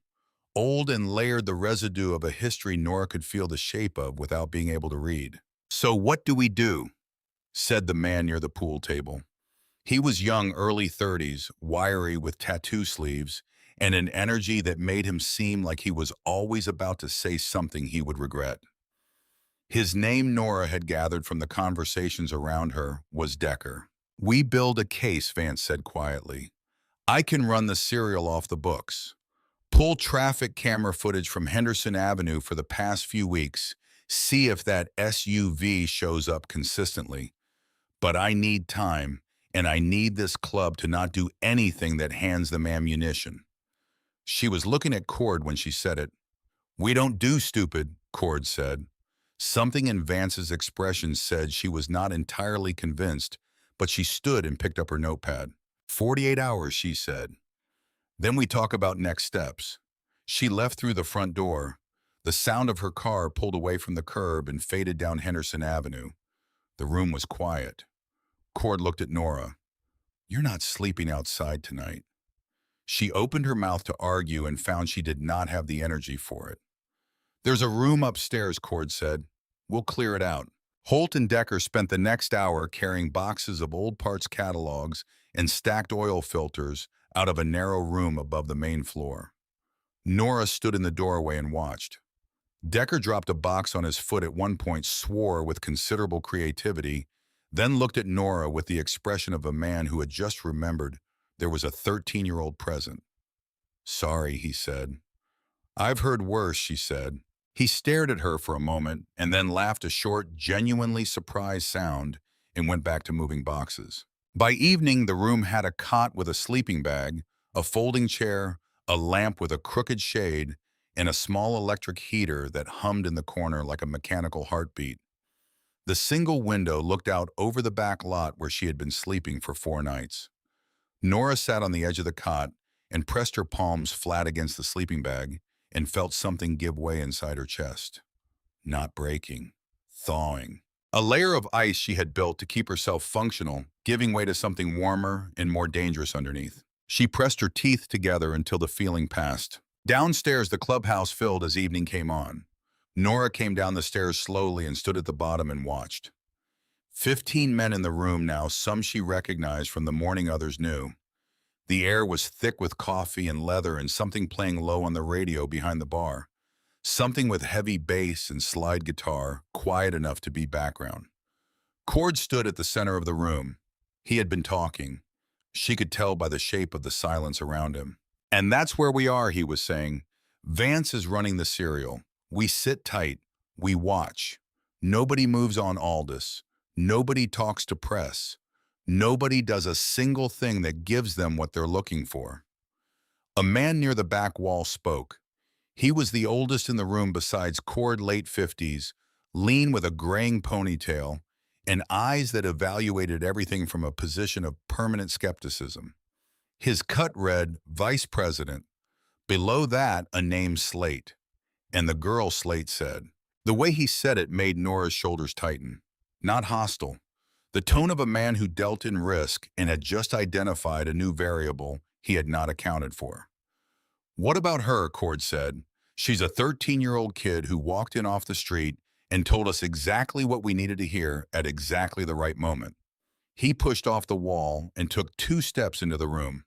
old and layered, the residue of a history Nora could feel the shape of without being able to read. "So what do we do?" said the man near the pool table. He was young, early 30s, wiry with tattoo sleeves, and an energy that made him seem like he was always about to say something he would regret. His name, Nora had gathered from the conversations around her, was Decker. "We build a case," Vance said quietly. "I can run the serial off the books. Pull traffic camera footage from Henderson Avenue for the past few weeks. See if that SUV shows up consistently. But I need time, and I need this club to not do anything that hands them ammunition." She was looking at Cord when she said it. "We don't do stupid," Cord said. Something in Vance's expression said she was not entirely convinced, but she stood and picked up her notepad. 48 hours, she said. Then we talk about next steps." She left through the front door. The sound of her car pulled away from the curb and faded down Henderson Avenue. The room was quiet. Cord looked at Nora. "You're not sleeping outside tonight." She opened her mouth to argue and found she did not have the energy for it. "There's a room upstairs," Cord said. "We'll clear it out." Holt and Decker spent the next hour carrying boxes of old parts catalogs and stacked oil filters out of a narrow room above the main floor. Nora stood in the doorway and watched. Decker dropped a box on his foot at one point, swore with considerable creativity, then looked at Nora with the expression of a man who had just remembered there was a 13-year-old present. "Sorry," he said. "I've heard worse," she said. He stared at her for a moment and then laughed a short, genuinely surprised sound and went back to moving boxes. By evening, the room had a cot with a sleeping bag, a folding chair, a lamp with a crooked shade, and a small electric heater that hummed in the corner like a mechanical heartbeat. The single window looked out over the back lot where she had been sleeping for 4 nights. Nora sat on the edge of the cot and pressed her palms flat against the sleeping bag and felt something give way inside her chest. Not breaking, thawing. A layer of ice she had built to keep herself functional, giving way to something warmer and more dangerous underneath. She pressed her teeth together until the feeling passed. Downstairs, the clubhouse filled as evening came on. Nora came down the stairs slowly and stood at the bottom and watched. 15 men in the room now, some she recognized from the morning others knew. The air was thick with coffee and leather and something playing low on the radio behind the bar. Something with heavy bass and slide guitar, quiet enough to be background. Cord stood at the center of the room. He had been talking. She could tell by the shape of the silence around him. "And that's where we are," he was saying. "Vance is running the serial. We sit tight. We watch. Nobody moves on Aldous. Nobody talks to press. Nobody does a single thing that gives them what they're looking for." A man near the back wall spoke. He was the oldest in the room besides Cord, late 50s, lean with a graying ponytail, and eyes that evaluated everything from a position of permanent skepticism. His cut read, "Vice President." Below that, a name Slate. And the girl Slate said. The way he said it made Nora's shoulders tighten. Not hostile. The tone of a man who dealt in risk and had just identified a new variable he had not accounted for. "What about her?" Cord said. "She's a 13-year-old kid who walked in off the street and told us exactly what we needed to hear at exactly the right moment." He pushed off the wall and took 2 steps into the room.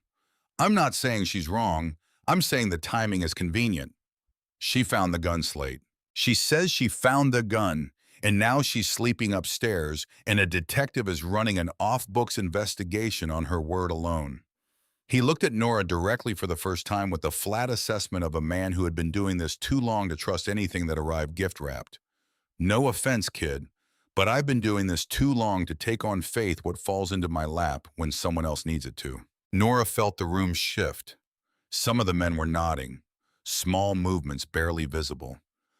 "I'm not saying she's wrong. I'm saying the timing is convenient." She found the gun, Slate. She says she found the gun, and now she's sleeping upstairs, and a detective is running an off-books investigation on her word alone. He looked at Nora directly for the first time with the flat assessment of a man who had been doing this too long to trust anything that arrived gift-wrapped. No offense, kid, but I've been doing this too long to take on faith what falls into my lap when someone else needs it to. Nora felt the room shift. Some of the men were nodding, small movements barely visible.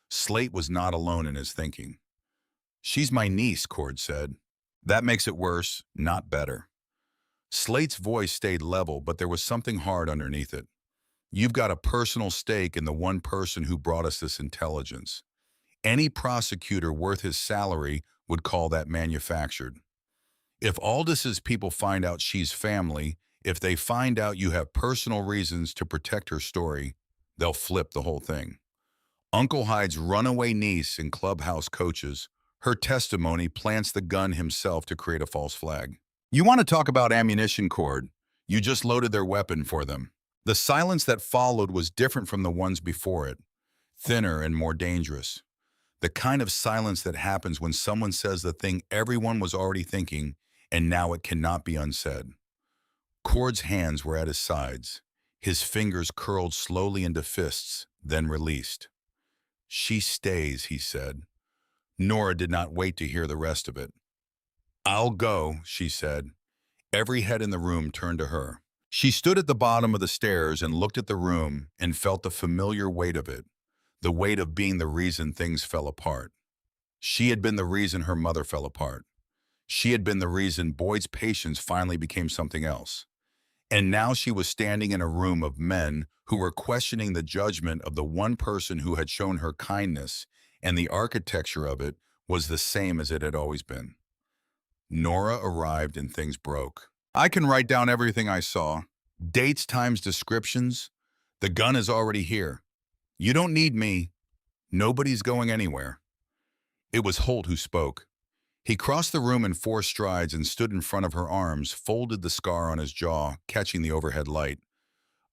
Slate was not alone in his thinking. She's my niece, Cord said. That makes it worse, not better. Slate's voice stayed level, but there was something hard underneath it. You've got a personal stake in the one person who brought us this intelligence. Any prosecutor worth his salary would call that manufactured. If Aldis's people find out she's family, if they find out you have personal reasons to protect her story, they'll flip the whole thing. Uncle Hyde's runaway niece and clubhouse coaches, her testimony plants the gun himself to create a false flag. You want to talk about ammunition, Cord? You just loaded their weapon for them. The silence that followed was different from the ones before it, thinner and more dangerous. The kind of silence that happens when someone says the thing everyone was already thinking, and now it cannot be unsaid. Cord's hands were at his sides. His fingers curled slowly into fists, then released. She stays, he said. Nora did not wait to hear the rest of it. I'll go, she said. Every head in the room turned to her. She stood at the bottom of the stairs and looked at the room and felt the familiar weight of it, the weight of being the reason things fell apart. She had been the reason her mother fell apart. She had been the reason Boyd's patience finally became something else. And now she was standing in a room of men who were questioning the judgment of the one person who had shown her kindness, and the architecture of it was the same as it had always been. Nora arrived and things broke. I can write down everything I saw. Dates, times, descriptions. The gun is already here. You don't need me. Nobody's going anywhere. It was Holt who spoke. He crossed the room in 4 strides and stood in front of her arms, folded the scar on his jaw, catching the overhead light.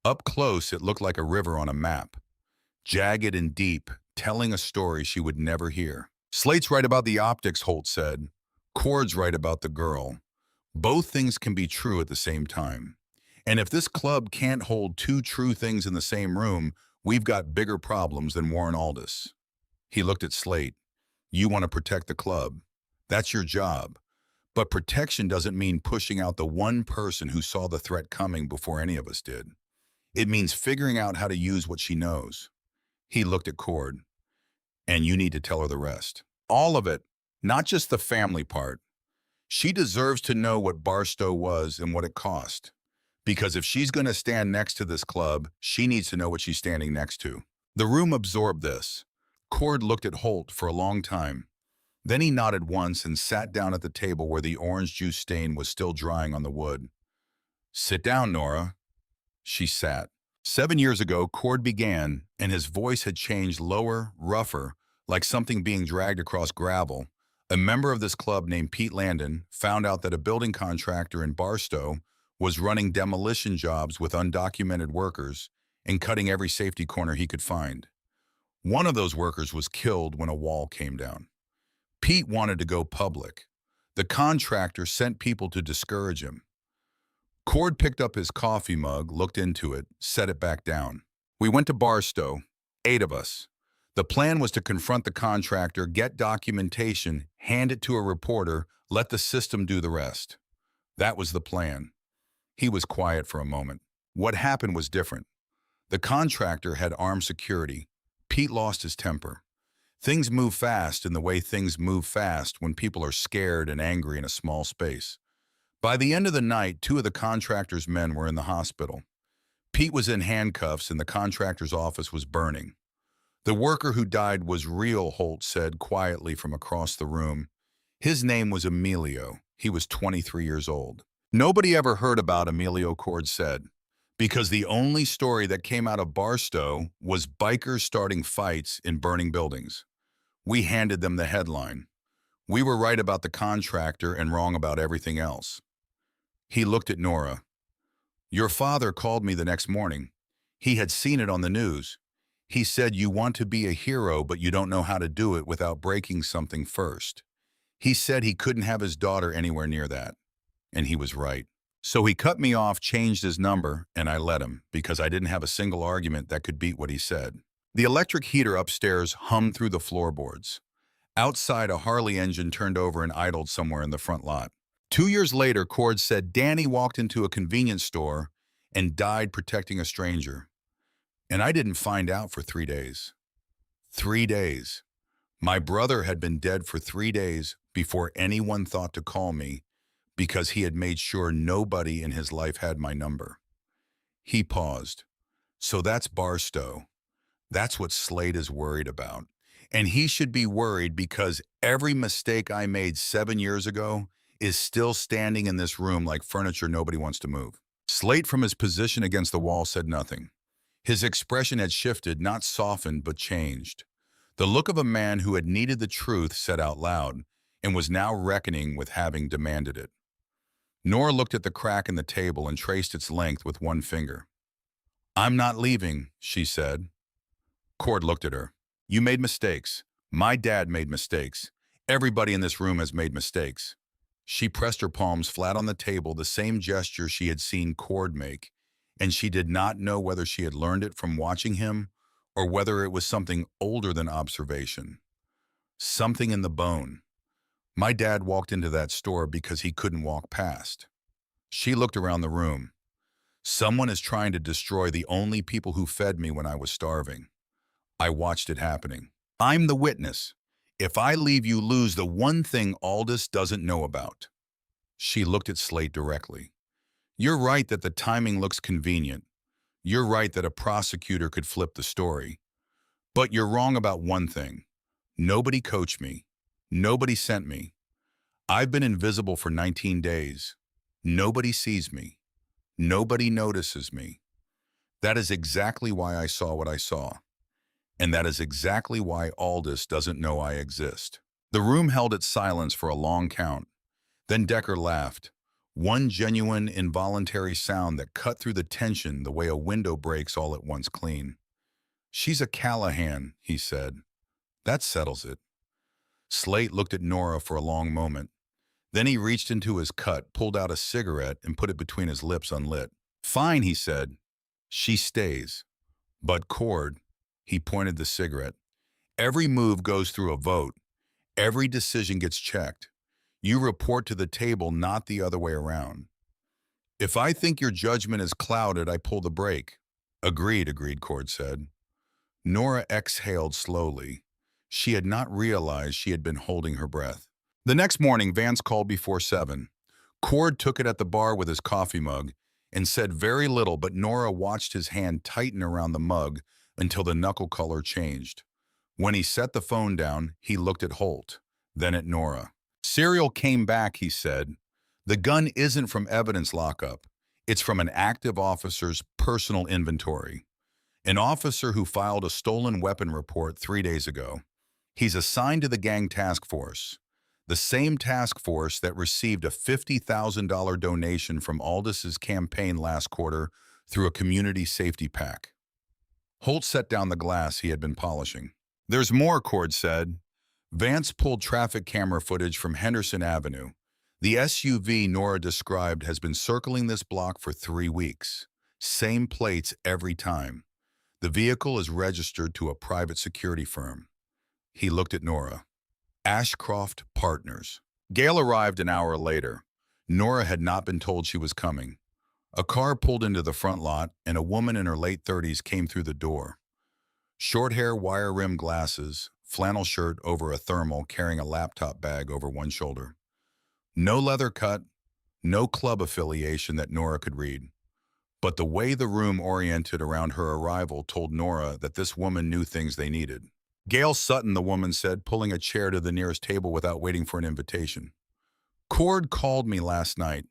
Up close, it looked like a river on a map. Jagged and deep, telling a story she would never hear. Slate's right about the optics, Holt said. Cord's right about the girl. Both things can be true at the same time. And if this club can't hold 2 true things in the same room, we've got bigger problems than Warren Aldis. He looked at Slate. You want to protect the club. That's your job. But protection doesn't mean pushing out the one person who saw the threat coming before any of us did. It means figuring out how to use what she knows. He looked at Cord. And you need to tell her the rest. All of it, not just the family part. She deserves to know what Barstow was and what it cost. Because if she's going to stand next to this club, she needs to know what she's standing next to. The room absorbed this. Cord looked at Holt for a long time. Then he nodded once and sat down at the table where the orange juice stain was still drying on the wood. Sit down, Nora. She sat. 7 years ago, Cord began, and his voice had changed lower, rougher, like something being dragged across gravel. A member of this club named Pete Landon found out that a building contractor in Barstow was running demolition jobs with undocumented workers and cutting every safety corner he could find. One of those workers was killed when a wall came down. Pete wanted to go public. The contractor sent people to discourage him. Cord picked up his coffee mug, looked into it, set it back down. We went to Barstow, 8 of us. The plan was to confront the contractor, get documentation, hand it to a reporter, let the system do the rest. That was the plan. He was quiet for a moment. What happened was different. The contractor had armed security. Pete lost his temper. Things move fast in the way things move fast when people are scared and angry in a small space. By the end of the night, 2 of the contractor's men were in the hospital. Pete was in handcuffs and the contractor's office was burning. The worker who died was real, Holt said quietly from across the room. His name was Emilio. He was 23 years old. Nobody ever heard about Emilio, Cord said, because the only story that came out of Barstow was bikers starting fights in burning buildings. We handed them the headline. We were right about the contractor and wrong about everything else. He looked at Nora. Your father called me the next morning. He had seen it on the news. He said you want to be a hero, but you don't know how to do it without breaking something first. He said he couldn't have his daughter anywhere near that. And he was right. So he cut me off, changed his number, and I let him, because I didn't have a single argument that could beat what he said. The electric heater upstairs hummed through the floorboards. Outside, a Harley engine turned over and idled somewhere in the front lot. 2 years later, Cord said Danny walked into a convenience store and died protecting a stranger. And I didn't find out for 3 days. 3 days. My brother had been dead for 3 days before anyone thought to call me, because he had made sure nobody in his life had my number. He paused. So that's Barstow. That's what Slade is worried about. And he should be worried, because every mistake I made 7 years ago is still standing in this room like furniture nobody wants to move. Slade, from his position against the wall, said nothing. His expression had shifted, not softened, but changed. The look of a man who had needed the truth said out loud, and was now reckoning with having demanded it. Nora looked at the crack in the table and traced its length with one finger. "I'm not leaving," she said. Cord looked at her. "You made mistakes. My dad made mistakes. Everybody in this room has made mistakes." She pressed her palms flat on the table, the same gesture she had seen Cord make, and she did not know whether she had learned it from watching him or whether it was something older than observation. Something in the bone. My dad walked into that store because he couldn't walk past. She looked around the room. Someone is trying to destroy the only people who fed me when I was starving. I watched it happening. I'm the witness. If I leave, you lose the one thing Aldous doesn't know about. She looked at Slate directly. You're right that the timing looks convenient. You're right that a prosecutor could flip the story. But you're wrong about one thing. Nobody coached me. Nobody sent me. I've been invisible for 19 days. Nobody sees me. Nobody notices me. That is exactly why I saw what I saw. And that is exactly why Aldous doesn't know I exist. The room held its silence for a long count. Then Decker laughed. One genuine, involuntary sound that cut through the tension the way a window breaks all at once clean. "She's a Callahan," he said. "That settles it." Slate looked at Nora for a long moment. Then he reached into his cut, pulled out a cigarette, and put it between his lips unlit. "Fine," he said. "She stays. But Cord," he pointed the cigarette, "every move goes through a vote. Every decision gets checked. You report to the table, not the other way around. If I think your judgment is clouded, I pull the brake." Agreed, Cord said. Nora exhaled slowly. She had not realized she had been holding her breath. The next morning, Vance called before 7. Cord took it at the bar with his coffee mug and said very little, but Nora watched his hand tighten around the mug until the knuckle color changed. When he set the phone down, he looked at Holt, then at Nora. "Serial came back," he said. "The gun isn't from evidence lockup. It's from an active officer's personal inventory. An officer who filed a stolen weapon report 3 days ago. He's assigned to the gang task force, the same task force that received a $50,000 donation from Aldis's campaign last quarter through a community safety pack." Holt set down the glass he had been polishing. "There's more," Cord said. Vance pulled traffic camera footage from Henderson Avenue. The SUV Nora described has been circling this block for 3 weeks. Same plates every time. The vehicle is registered to a private security firm. He looked at Nora. "Ashcroft Partners." Gail arrived an hour later. Nora had not been told she was coming. A car pulled into the front lot, and a woman in her late 30s came through the door. Short hair, wire-rimmed glasses, flannel shirt over a thermal, carrying a laptop bag over one shoulder. No leather cut, no club affiliation that Nora could read. But the way the room oriented around her arrival told Nora that this woman knew things they needed. "Gail Sutton," the woman said, pulling a chair to the nearest table without waiting for an invitation. "Cord called me last night.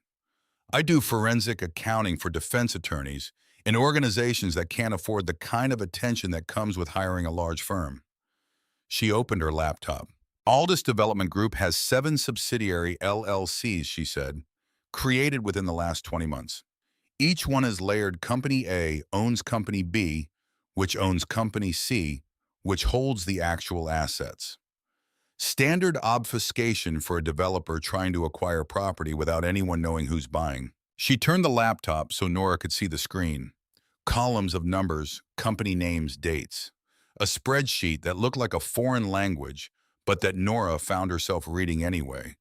I do forensic accounting for defense attorneys in organizations that can't afford the kind of attention that comes with hiring a large firm." She opened her laptop. "Aldis Development Group has 7 subsidiary LLCs," she said, "created within the last 20 months. Each one is layered. Company A owns Company B, which owns Company C, which holds the actual assets. Standard obfuscation for a developer trying to acquire property without anyone knowing who's buying. She turned the laptop so Nora could see the screen. Columns of numbers, company names, dates. A spreadsheet that looked like a foreign language, but that Nora found herself reading anyway,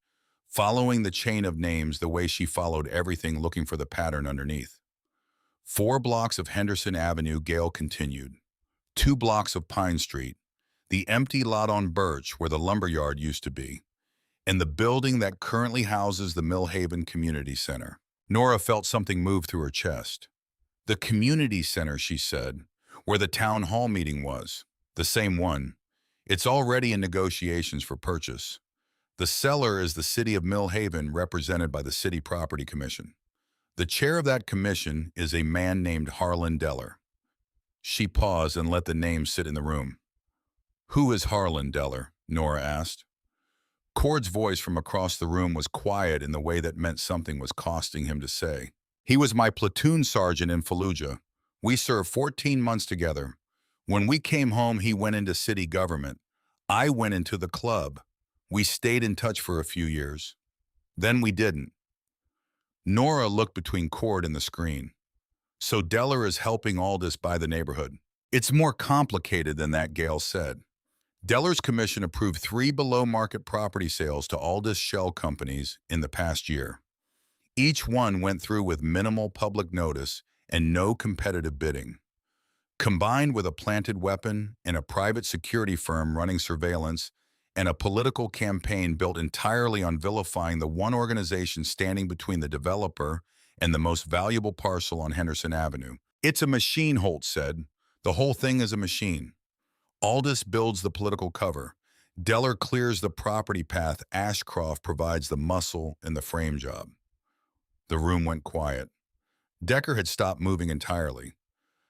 following the chain of names the way she followed everything looking for the pattern underneath. 4 blocks of Henderson Avenue, Gale continued. 2 blocks of Pine Street, the empty lot on Birch where the lumberyard used to be, and the building that currently houses the Millhaven Community Center. Nora felt something move through her chest. The community center, she said, where the town hall meeting was. The same one. It's already in negotiations for purchase. The seller is the city of Millhaven, represented by the City Property Commission. The chair of that commission is a man named Harlan Deller. She paused and let the name sit in the room. "Who is Harlan Deller?" Nora asked. Cord's voice from across the room was quiet in the way that meant something was costing him to say. "He was my platoon sergeant in Fallujah. We served 14 months together. When we came home, he went into city government. I went into the club. We stayed in touch for a few years. Then we didn't." Nora looked between Cord and the screen. "So Deller is helping Aldous buy the neighborhood." "It's more complicated than that," Gale said. Deller's commission approved 3 below-market property sales to Aldous shell companies in the past year. Each one went through with minimal public notice and no competitive bidding. Combined with a planted weapon and a private security firm running surveillance and a political campaign built entirely on vilifying the one organization standing between the developer and the most valuable parcel on Henderson Avenue. "It's a machine," Holt said. "The whole thing is a machine. Aldous builds the political cover. Deller clears the property path. Ashcroft provides the muscle and the frame job." The room went quiet. Decker had stopped moving entirely.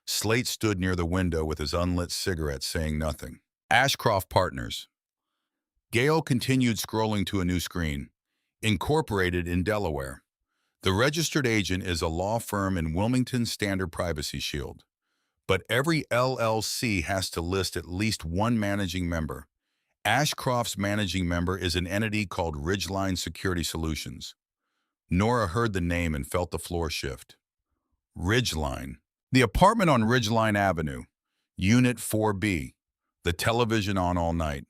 Slate stood near the window with his unlit cigarette, saying nothing. "Ashcroft Partners." Gale continued scrolling to a new screen. "Incorporated in Delaware. The registered agent is a law firm in Wilmington Standard Privacy Shield. But every LLC has to list at least one managing member. Ashcroft's managing member is an entity called Ridgeline Security Solutions." Nora heard the name and felt the floor shift. Ridgeline. The apartment on Ridgeline Avenue. Unit 4B. The television on all night.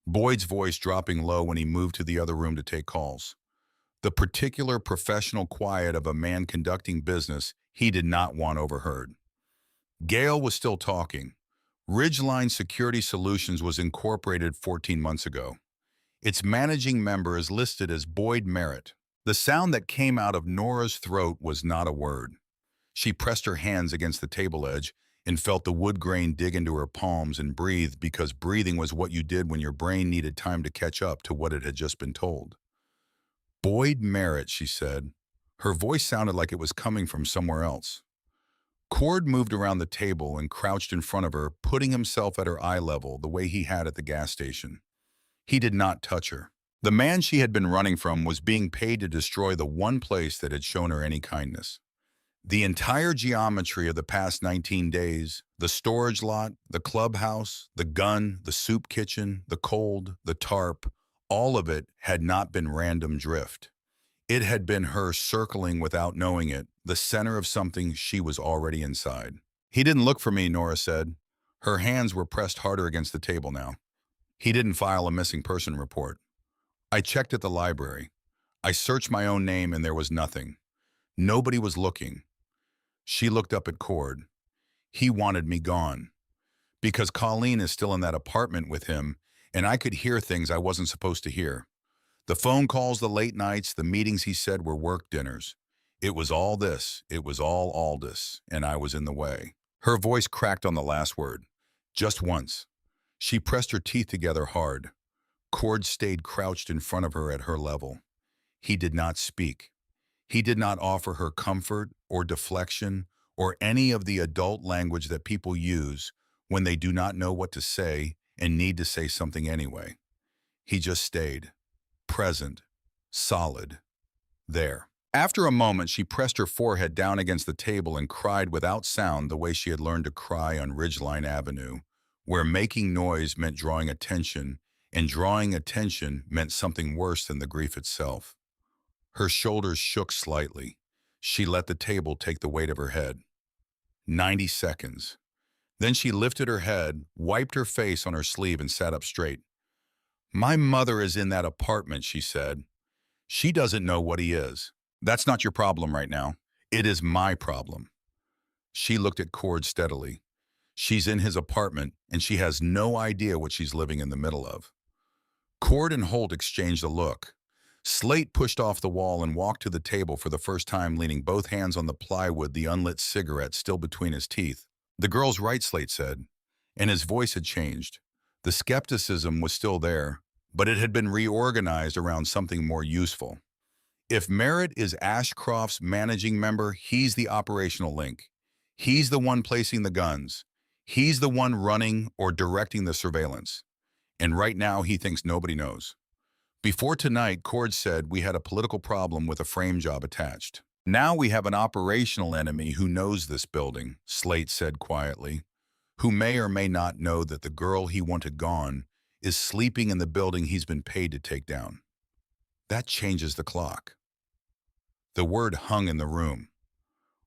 Boyd's voice dropping low when he moved to the other room to take calls. The particular professional quiet of a man conducting business he did not want overheard. Gale was still talking. Ridgeline Security Solutions was incorporated 14 months ago. Its managing member is listed as Boyd Merritt. The sound that came out of Nora's throat was not a word. She pressed her hands against the table edge and felt the wood grain dig into her palms and breathed, because breathing was what you did when your brain needed time to catch up to what it had just been told. "Boyd Merritt," she said. Her voice sounded like it was coming from somewhere else. Cord moved around the table and crouched in front of her, putting himself at her eye level the way he had at the gas station. He did not touch her. The man she had been running from was being paid to destroy the one place that had shown her any kindness. The entire geometry of the past 19 days, the storage lot, the clubhouse, the gun, the soup kitchen, the cold, the tarp, all of it had not been random drift. It had been her circling without knowing it, the center of something she was already inside. "He didn't look for me," Nora said. Her hands were pressed harder against the table now. "He didn't file a missing person report. I checked at the library. I searched my own name and there was nothing. Nobody was looking." She looked up at Cord. "He wanted me gone. Because Colleen is still in that apartment with him, and I could hear things I wasn't supposed to hear. The phone calls, the late nights, the meetings he said were work dinners. It was all this. It was all Aldous, and I was in the way." Her voice cracked on the last word. Just once. She pressed her teeth together hard. Cord stayed crouched in front of her at her level. He did not speak. He did not offer her comfort or deflection or any of the adult language that people use when they do not know what to say and need to say something anyway. He just stayed, present, solid, there. After a moment, she pressed her forehead down against the table and cried without sound the way she had learned to cry on Ridgeline Avenue, where making noise meant drawing attention, and drawing attention meant something worse than the grief itself. Her shoulders shook slightly. She let the table take the weight of her head. 90 seconds. Then she lifted her head, wiped her face on her sleeve, and sat up straight. "My mother is in that apartment," she said. "She doesn't know what he is. That's not your problem right now. It is my problem." She looked at Cord steadily. She's in his apartment, and she has no idea what she's living in the middle of. Cord and Holt exchanged a look. Slate pushed off the wall and walked to the table for the first time, leaning both hands on the plywood, the unlit cigarette still between his teeth. "The girl's right," Slate said, and his voice had changed. The skepticism was still there, but it had been reorganized around something more useful. If Merritt is Ashcroft's managing member, he's the operational link. He's the one placing the guns. He's the one running or directing the surveillance. And right now, he thinks nobody knows. Before tonight, Cord said we had a political problem with a frame job attached. Now we have an operational enemy who knows this building, Slate said quietly, who may or may not know that the girl he wanted gone is sleeping in the building he's been paid to take down. That changes the clock. The word hung in the room.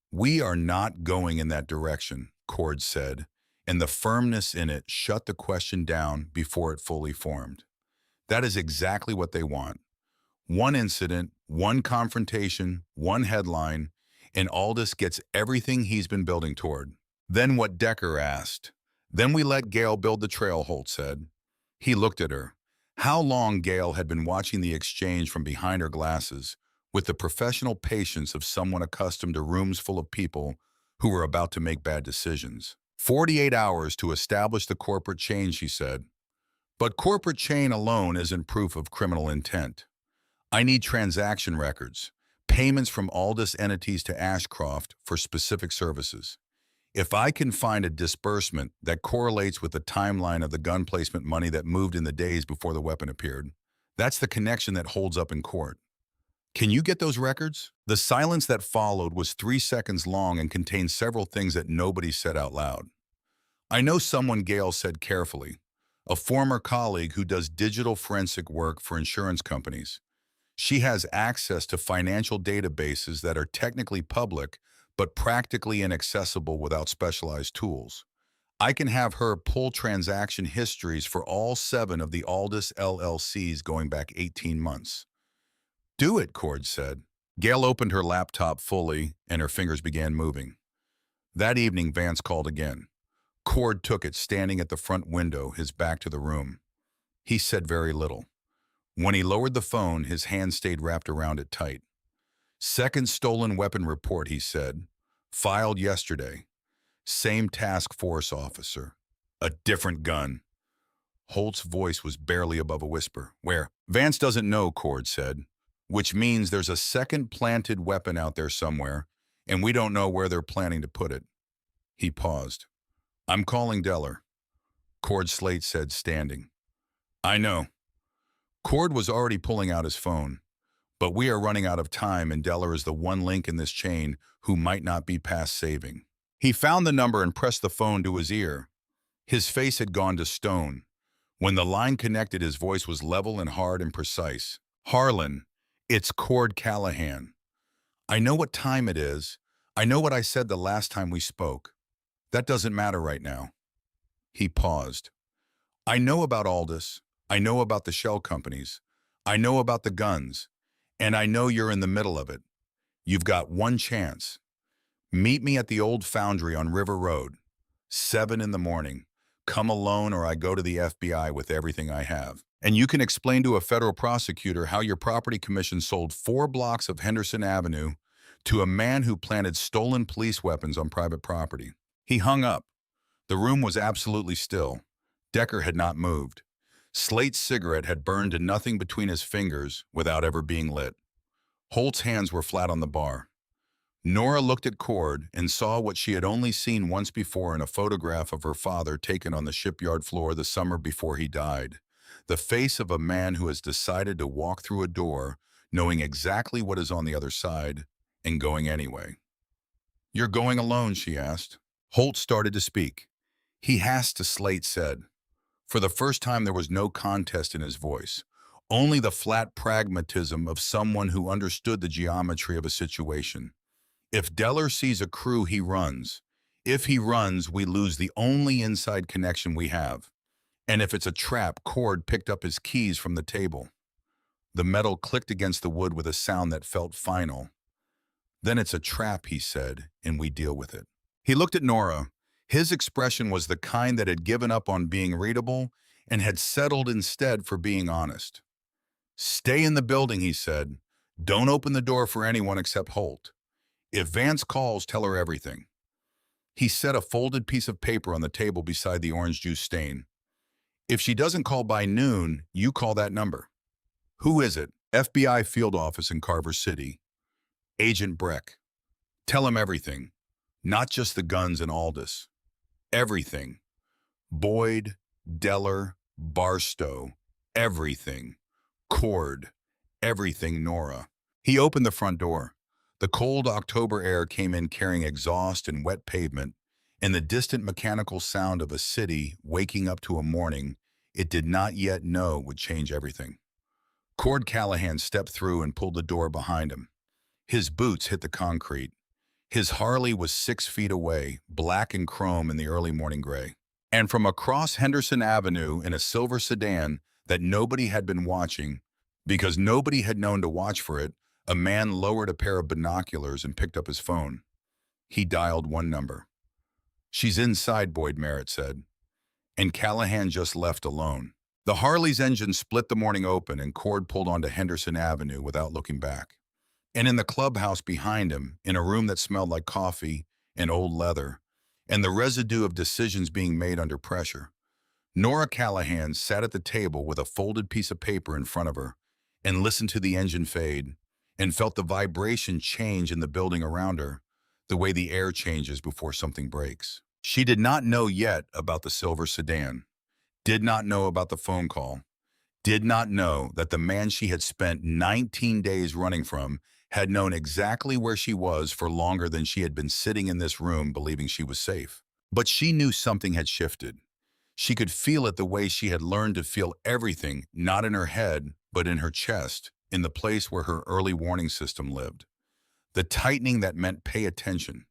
"We are not going in that direction," Cord said, and the firmness in it shut the question down before it fully formed. That is exactly what they want. One incident, one confrontation, one headline, and Aldous gets everything he's been building toward. Then what Decker asked. "Then we let Gale build the trail," Holt said. He looked at her. How long Gale had been watching the exchange from behind her glasses, with the professional patience of someone accustomed to rooms full of people who were about to make bad decisions. 48 hours to establish the corporate chain, she said. But corporate chain alone isn't proof of criminal intent. I need transaction records, payments from Aldous entities to Ashcroft for specific services. If I can find a disbursement that correlates with the timeline of the gun placement money that moved in the days before the weapon appeared, that's the connection that holds up in court. Can you get those records? The silence that followed was 3 seconds long and contained several things that nobody said out loud. "I know someone," Gale said carefully, "a former colleague who does digital forensic work for insurance companies. She has access to financial databases that are technically public, but practically inaccessible without specialized tools. I can have her pull transaction histories for all 7 of the Aldous LLCs going back 18 months. "Do it," Cord said. Gail opened her laptop fully, and her fingers began moving. That evening, Vance called again. Cord took it, standing at the front window, his back to the room. He said very little. When he lowered the phone, his hand stayed wrapped around it tight. "Second stolen weapon report," he said. "Filed yesterday. Same task force officer. A different gun." Holt's voice was barely above a whisper. "Where?" "Vance doesn't know," Cord said. "Which means there's a second planted weapon out there somewhere, and we don't know where they're planning to put it." He paused. "I'm calling Deller," Cord Slate said, standing. "I know." Cord was already pulling out his phone. "But we are running out of time, and Deller is the one link in this chain who might not be past saving." He found the number and pressed the phone to his ear. His face had gone to stone. When the line connected, his voice was level and hard and precise. "Harlan, it's Cord Callahan. I know what time it is. I know what I said the last time we spoke. That doesn't matter right now." He paused. "I know about Aldous. I know about the shell companies. I know about the guns. And I know you're in the middle of it. You've got one chance. Meet me at the old foundry on River Road. 7 in the morning. Come alone, or I go to the FBI with everything I have. And you can explain to a federal prosecutor how your property commission sold 4 blocks of Henderson Avenue to a man who planted stolen police weapons on private property." He hung up. The room was absolutely still. Decker had not moved. Slate's cigarette had burned to nothing between his fingers without ever being lit. Holt's hands were flat on the bar. Nora looked at Cord and saw what she had only seen once before in a photograph of her father taken on the shipyard floor the summer before he died. The face of a man who has decided to walk through a door knowing exactly what is on the other side and going anyway. "You're going alone?" she asked. Holt started to speak. "He has to," Slate said. For the first time, there was no contest in his voice, only the flat pragmatism of someone who understood the geometry of a situation. "If Deller sees a crew, he runs. If he runs, we lose the only inside connection we have. And if it's a trap," Cord picked up his keys from the table. The metal clicked against the wood with a sound that felt final. "Then it's a trap," he said, "and we deal with it." He looked at Nora. His expression was the kind that had given up on being readable and had settled instead for being honest. "Stay in the building," he said. "Don't open the door for anyone except Holt. If Vance calls, tell her everything." He set a folded piece of paper on the table beside the orange juice stain. "If she doesn't call by noon, you call that number." "Who is it?" "FBI field office in Carver City. Agent Breck. Tell him everything. Not just the guns and Aldous. Everything. Boyd, Deller, Barstow. Everything. Cord. Everything, Nora." He opened the front door. The cold October air came in carrying exhaust and wet pavement, and the distant mechanical sound of a city waking up to a morning it did not yet know would change everything. Cord Callahan stepped through and pulled the door behind him. His boots hit the concrete. His Harley was 6 feet away, black and chrome in the early morning gray. And from across Henderson Avenue in a silver sedan that nobody had been watching, because nobody had known to watch for it, a man lowered a pair of binoculars and picked up his phone. He dialed one number. "She's inside," Boyd Merritt said. And Callahan just left alone. The Harley's engine split the morning open and Cord pulled onto Henderson Avenue without looking back. And in the clubhouse behind him, in a room that smelled like coffee and old leather, and the residue of decisions being made under pressure, Nora Callahan sat at the table with a folded piece of paper in front of her and listened to the engine fade and felt the vibration change in the building around her, the way the air changes before something breaks. She did not know yet about the silver sedan, did not know about the phone call, did not know that the man she had spent 19 days running from had known exactly where she was for longer than she had been sitting in this room believing she was safe. But she knew something had shifted. She could feel it the way she had learned to feel everything, not in her head, but in her chest, in the place where her early warning system lived. The tightening that meant pay attention.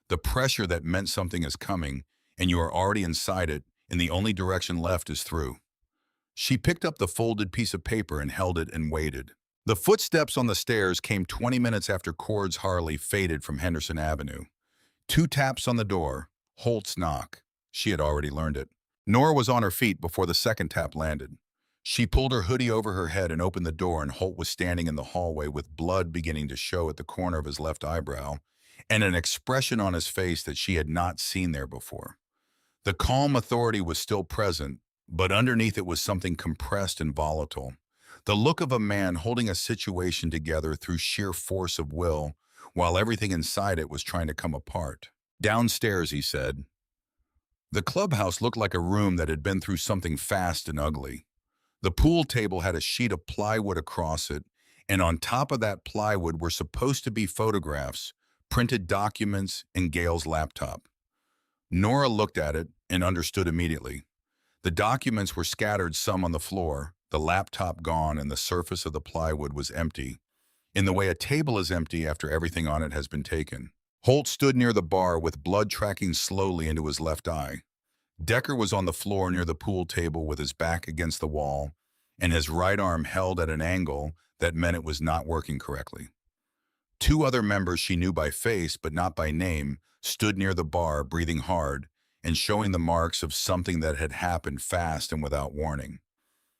The pressure that meant something is coming, and you are already inside it, and the only direction left is through. She picked up the folded piece of paper and held it and waited. The footsteps on the stairs came 20 minutes after Cord's Harley faded from Henderson Avenue. 2 taps on the door, Holt's knock. She had already learned it. Nora was on her feet before the second tap landed. She pulled her hoodie over her head and opened the door, and Holt was standing in the hallway with blood beginning to show at the corner of his left eyebrow and an expression on his face that she had not seen there before. The calm authority was still present, but underneath it was something compressed and volatile. The look of a man holding a situation together through sheer force of will, while everything inside it was trying to come apart. "Downstairs," he said. The clubhouse looked like a room that had been through something fast and ugly. The pool table had a sheet of plywood across it, and on top of that plywood were supposed to be photographs, printed documents, and Gail's laptop. Nora looked at it and understood immediately. The documents were scattered, some on the floor, the laptop gone, and the surface of the plywood was empty, in the way a table is empty after everything on it has been taken. Holt stood near the bar with blood tracking slowly into his left eye. Decker was on the floor near the pool table with his back against the wall and his right arm held at an angle that meant it was not working correctly. 2 other members she knew by face but not by name stood near the bar, breathing hard and showing the marks of something that had happened fast and without warning.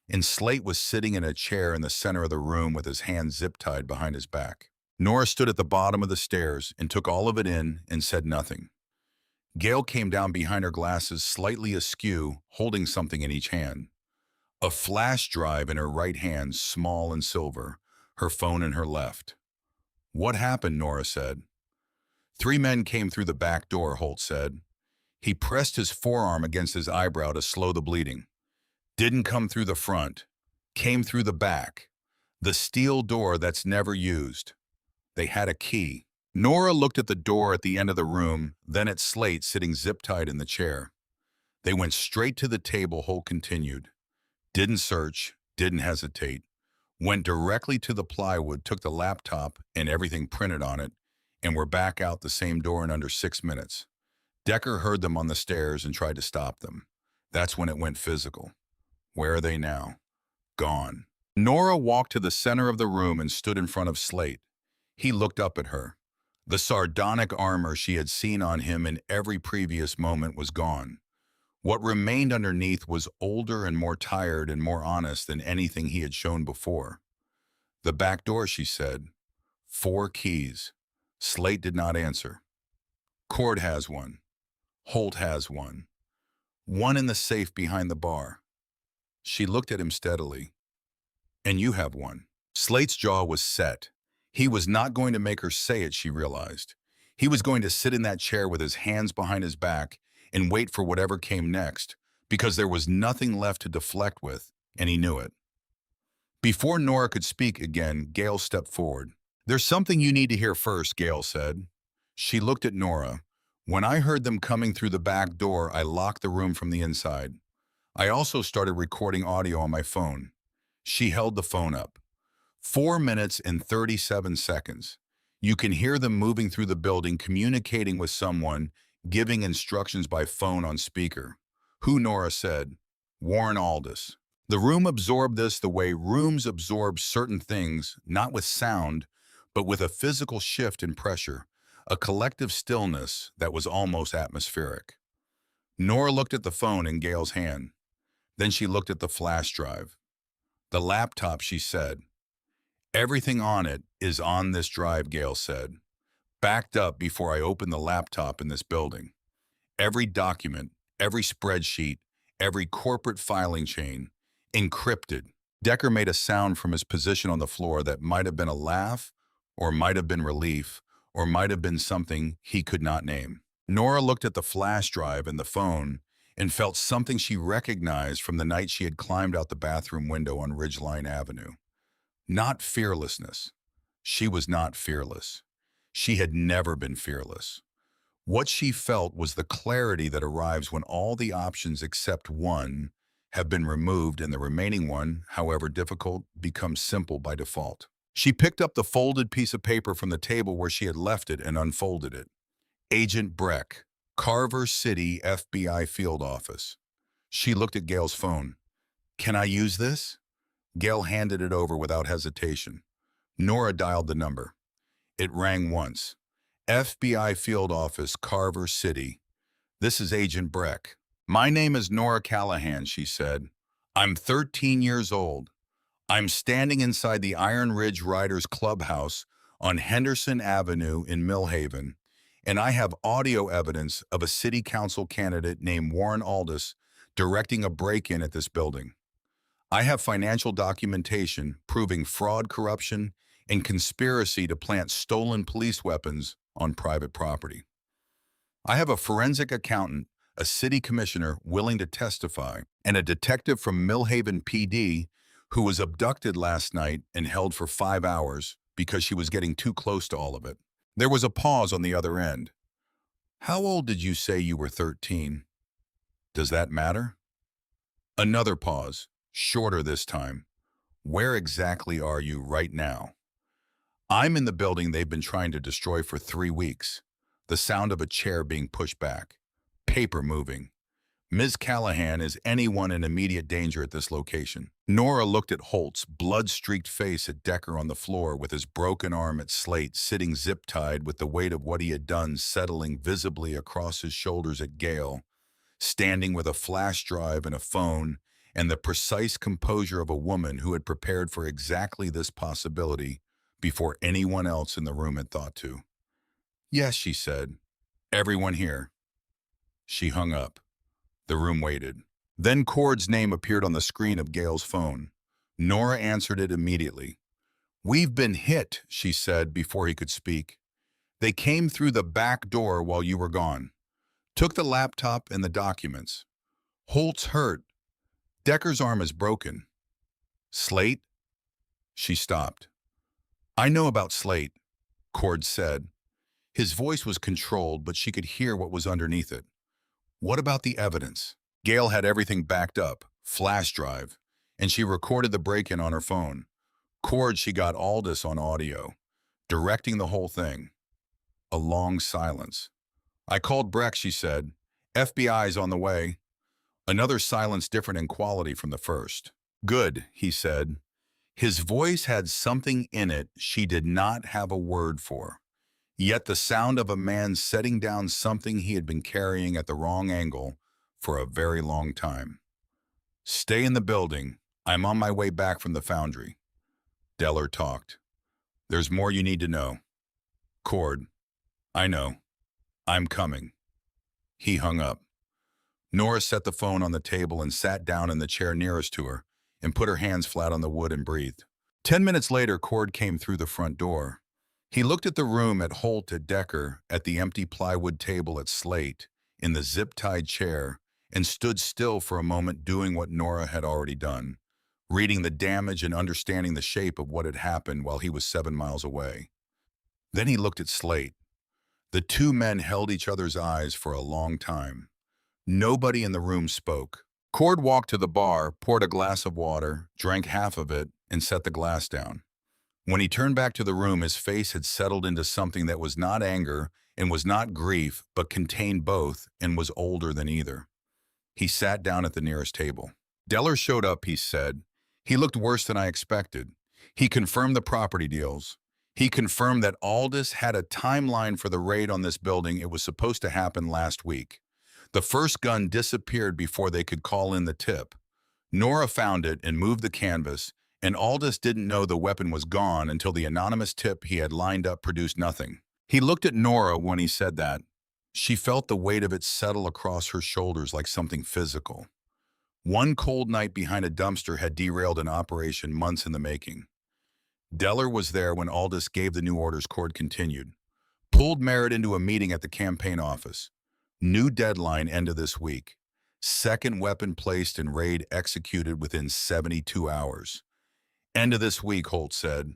And Slate was sitting in a chair in the center of the room with his hands zip-tied behind his back. Nora stood at the bottom of the stairs and took all of it in and said nothing. Gail came down behind her glasses, slightly askew, holding something in each hand. A flash drive in her right hand, small and silver, her phone in her left. "What happened?" Nora said. 3 men came through the back door," Holt said. He pressed his forearm against his eyebrow to slow the bleeding. "Didn't come through the front. Came through the back. The steel door that's never used. They had a key. Nora looked at the door at the end of the room, then at Slate sitting zip-tied in the chair. They went straight to the table, Holt continued. Didn't search, didn't hesitate. Went directly to the plywood, took the laptop and everything printed on it, and were back out the same door in under 6 minutes. Decker heard them on the stairs and tried to stop them. That's when it went physical. Where are they now? Gone. Nora walked to the center of the room and stood in front of Slate. He looked up at her. The sardonic armor she had seen on him in every previous moment was gone. What remained underneath was older and more tired and more honest than anything he had shown before. The back door, she said. 4 keys. Slate did not answer. Cord has one. Holt has one. One in the safe behind the bar. She looked at him steadily. And you have one. Slate's jaw was set. He was not going to make her say it, she realized. He was going to sit in that chair with his hands behind his back and wait for whatever came next, because there was nothing left to deflect with, and he knew it. Before Nora could speak again, Gail stepped forward. There's something you need to hear first, Gail said. She looked at Nora. When I heard them coming through the back door, I locked the room from the inside. I also started recording audio on my phone. She held the phone up. 4 minutes and 37 seconds. You can hear them moving through the building, communicating with someone, giving instructions by phone on speaker. Who, Nora said? Warren Aldis. The room absorbed this the way rooms absorb certain things, not with sound, but with a physical shift in pressure, a collective stillness that was almost atmospheric. Nora looked at the phone in Gail's hand. Then she looked at the flash drive. The laptop, she said. Everything on it is on this drive, Gail said. Backed up before I opened the laptop in this building. Every document, every spreadsheet, every corporate filing chain, encrypted. Decker made a sound from his position on the floor that might have been a laugh, or might have been relief, or might have been something he could not name. Nora looked at the flash drive and the phone and felt something she recognized from the night she had climbed out the bathroom window on Ridgeline Avenue. Not fearlessness. She was not fearless. She had never been fearless. What she felt was the clarity that arrives when all the options except one have been removed and the remaining one, however difficult, becomes simple by default. She picked up the folded piece of paper from the table where she had left it and unfolded it. Agent Breck, Carver City FBI Field Office. She looked at Gail's phone. Can I use this? Gail handed it over without hesitation. Nora dialed the number. It rang once. FBI Field Office, Carver City. This is Agent Breck. My name is Nora Callahan, she said. I'm 13 years old. I'm standing inside the Iron Ridge Riders Clubhouse on Henderson Avenue in Millhaven, and I have audio evidence of a city council candidate named Warren Aldis directing a break-in at this building. I have financial documentation proving fraud, corruption, and conspiracy to plant stolen police weapons on private property. I have a forensic accountant, a city commissioner willing to testify, and a detective from Millhaven PD who was abducted last night and held for 5 hours because she was getting too close to all of it. There was a pause on the other end. How old did you say you were? 13. Does that matter? Another pause. Shorter this time. Where exactly are you right now? I'm in the building they've been trying to destroy for 3 weeks. The sound of a chair being pushed back. Paper moving. Ms. Callahan, is anyone in immediate danger at this location? Nora looked at Holt's blood-streaked face at Decker on the floor with his broken arm at Slate sitting zip-tied with the weight of what he had done settling visibly across his shoulders at Gail, standing with a flash drive and a phone and the precise composure of a woman who had prepared for exactly this possibility before anyone else in the room had thought to. Yes, she said. Everyone here. She hung up. The room waited. Then Cord's name appeared on the screen of Gail's phone. Nora answered it immediately. We've been hit, she said before he could speak. They came through the back door while you were gone. Took the laptop and the documents. Holt's hurt. Decker's arm is broken. Slate? She stopped. I know about Slate, Cord said. His voice was controlled, but she could hear what was underneath it. What about the evidence? Gail had everything backed up, flash drive, and she recorded the break-in on her phone. Cord, she got Aldous on audio, directing the whole thing. A long silence. I called Breck, she said. FBI's on the way. Another silence different in quality from the first. Good, he said. His voice had something in it she did not have a word for. Yet the sound of a man setting down something he had been carrying at the wrong angle for a very long time. Stay in the building. I'm on my way back from the foundry. Deller talked. There's more you need to know. Cord. I know. I'm coming. He hung up. Nora set the phone on the table and sat down in the chair nearest to her and put her hands flat on the wood and breathed. 10 minutes later, Cord came through the front door. He looked at the room at Holt, at Decker, at the empty plywood table at Slate, in the zip-tied chair, and stood still for a moment doing what Nora had already done, reading the damage and understanding the shape of what had happened while he was 7 miles away. Then he looked at Slate. The two men held each other's eyes for a long time. Nobody in the room spoke. Cord walked to the bar, poured a glass of water, drank half of it, and set the glass down. When he turned back to the room, his face had settled into something that was not anger and was not grief, but contained both and was older than either. He sat down at the nearest table. Deller showed up, he said. He looked worse than I expected. He confirmed the property deals. He confirmed that Aldous had a timeline for the raid on this building. It was supposed to happen last week. The first gun disappeared before they could call in the tip. Nora found it and moved the canvas, and Aldous didn't know the weapon was gone until the anonymous tip he had lined up produced nothing. He looked at Nora when he said that. She felt the weight of it settle across her shoulders like something physical. One cold night behind a dumpster had derailed an operation months in the making. Deller was there when Aldous gave the new orders. Cord continued. Pulled Merritt into a meeting at the campaign office. New deadline end of this week. Second weapon placed and raid executed within 72 hours. End of this week, Holt said.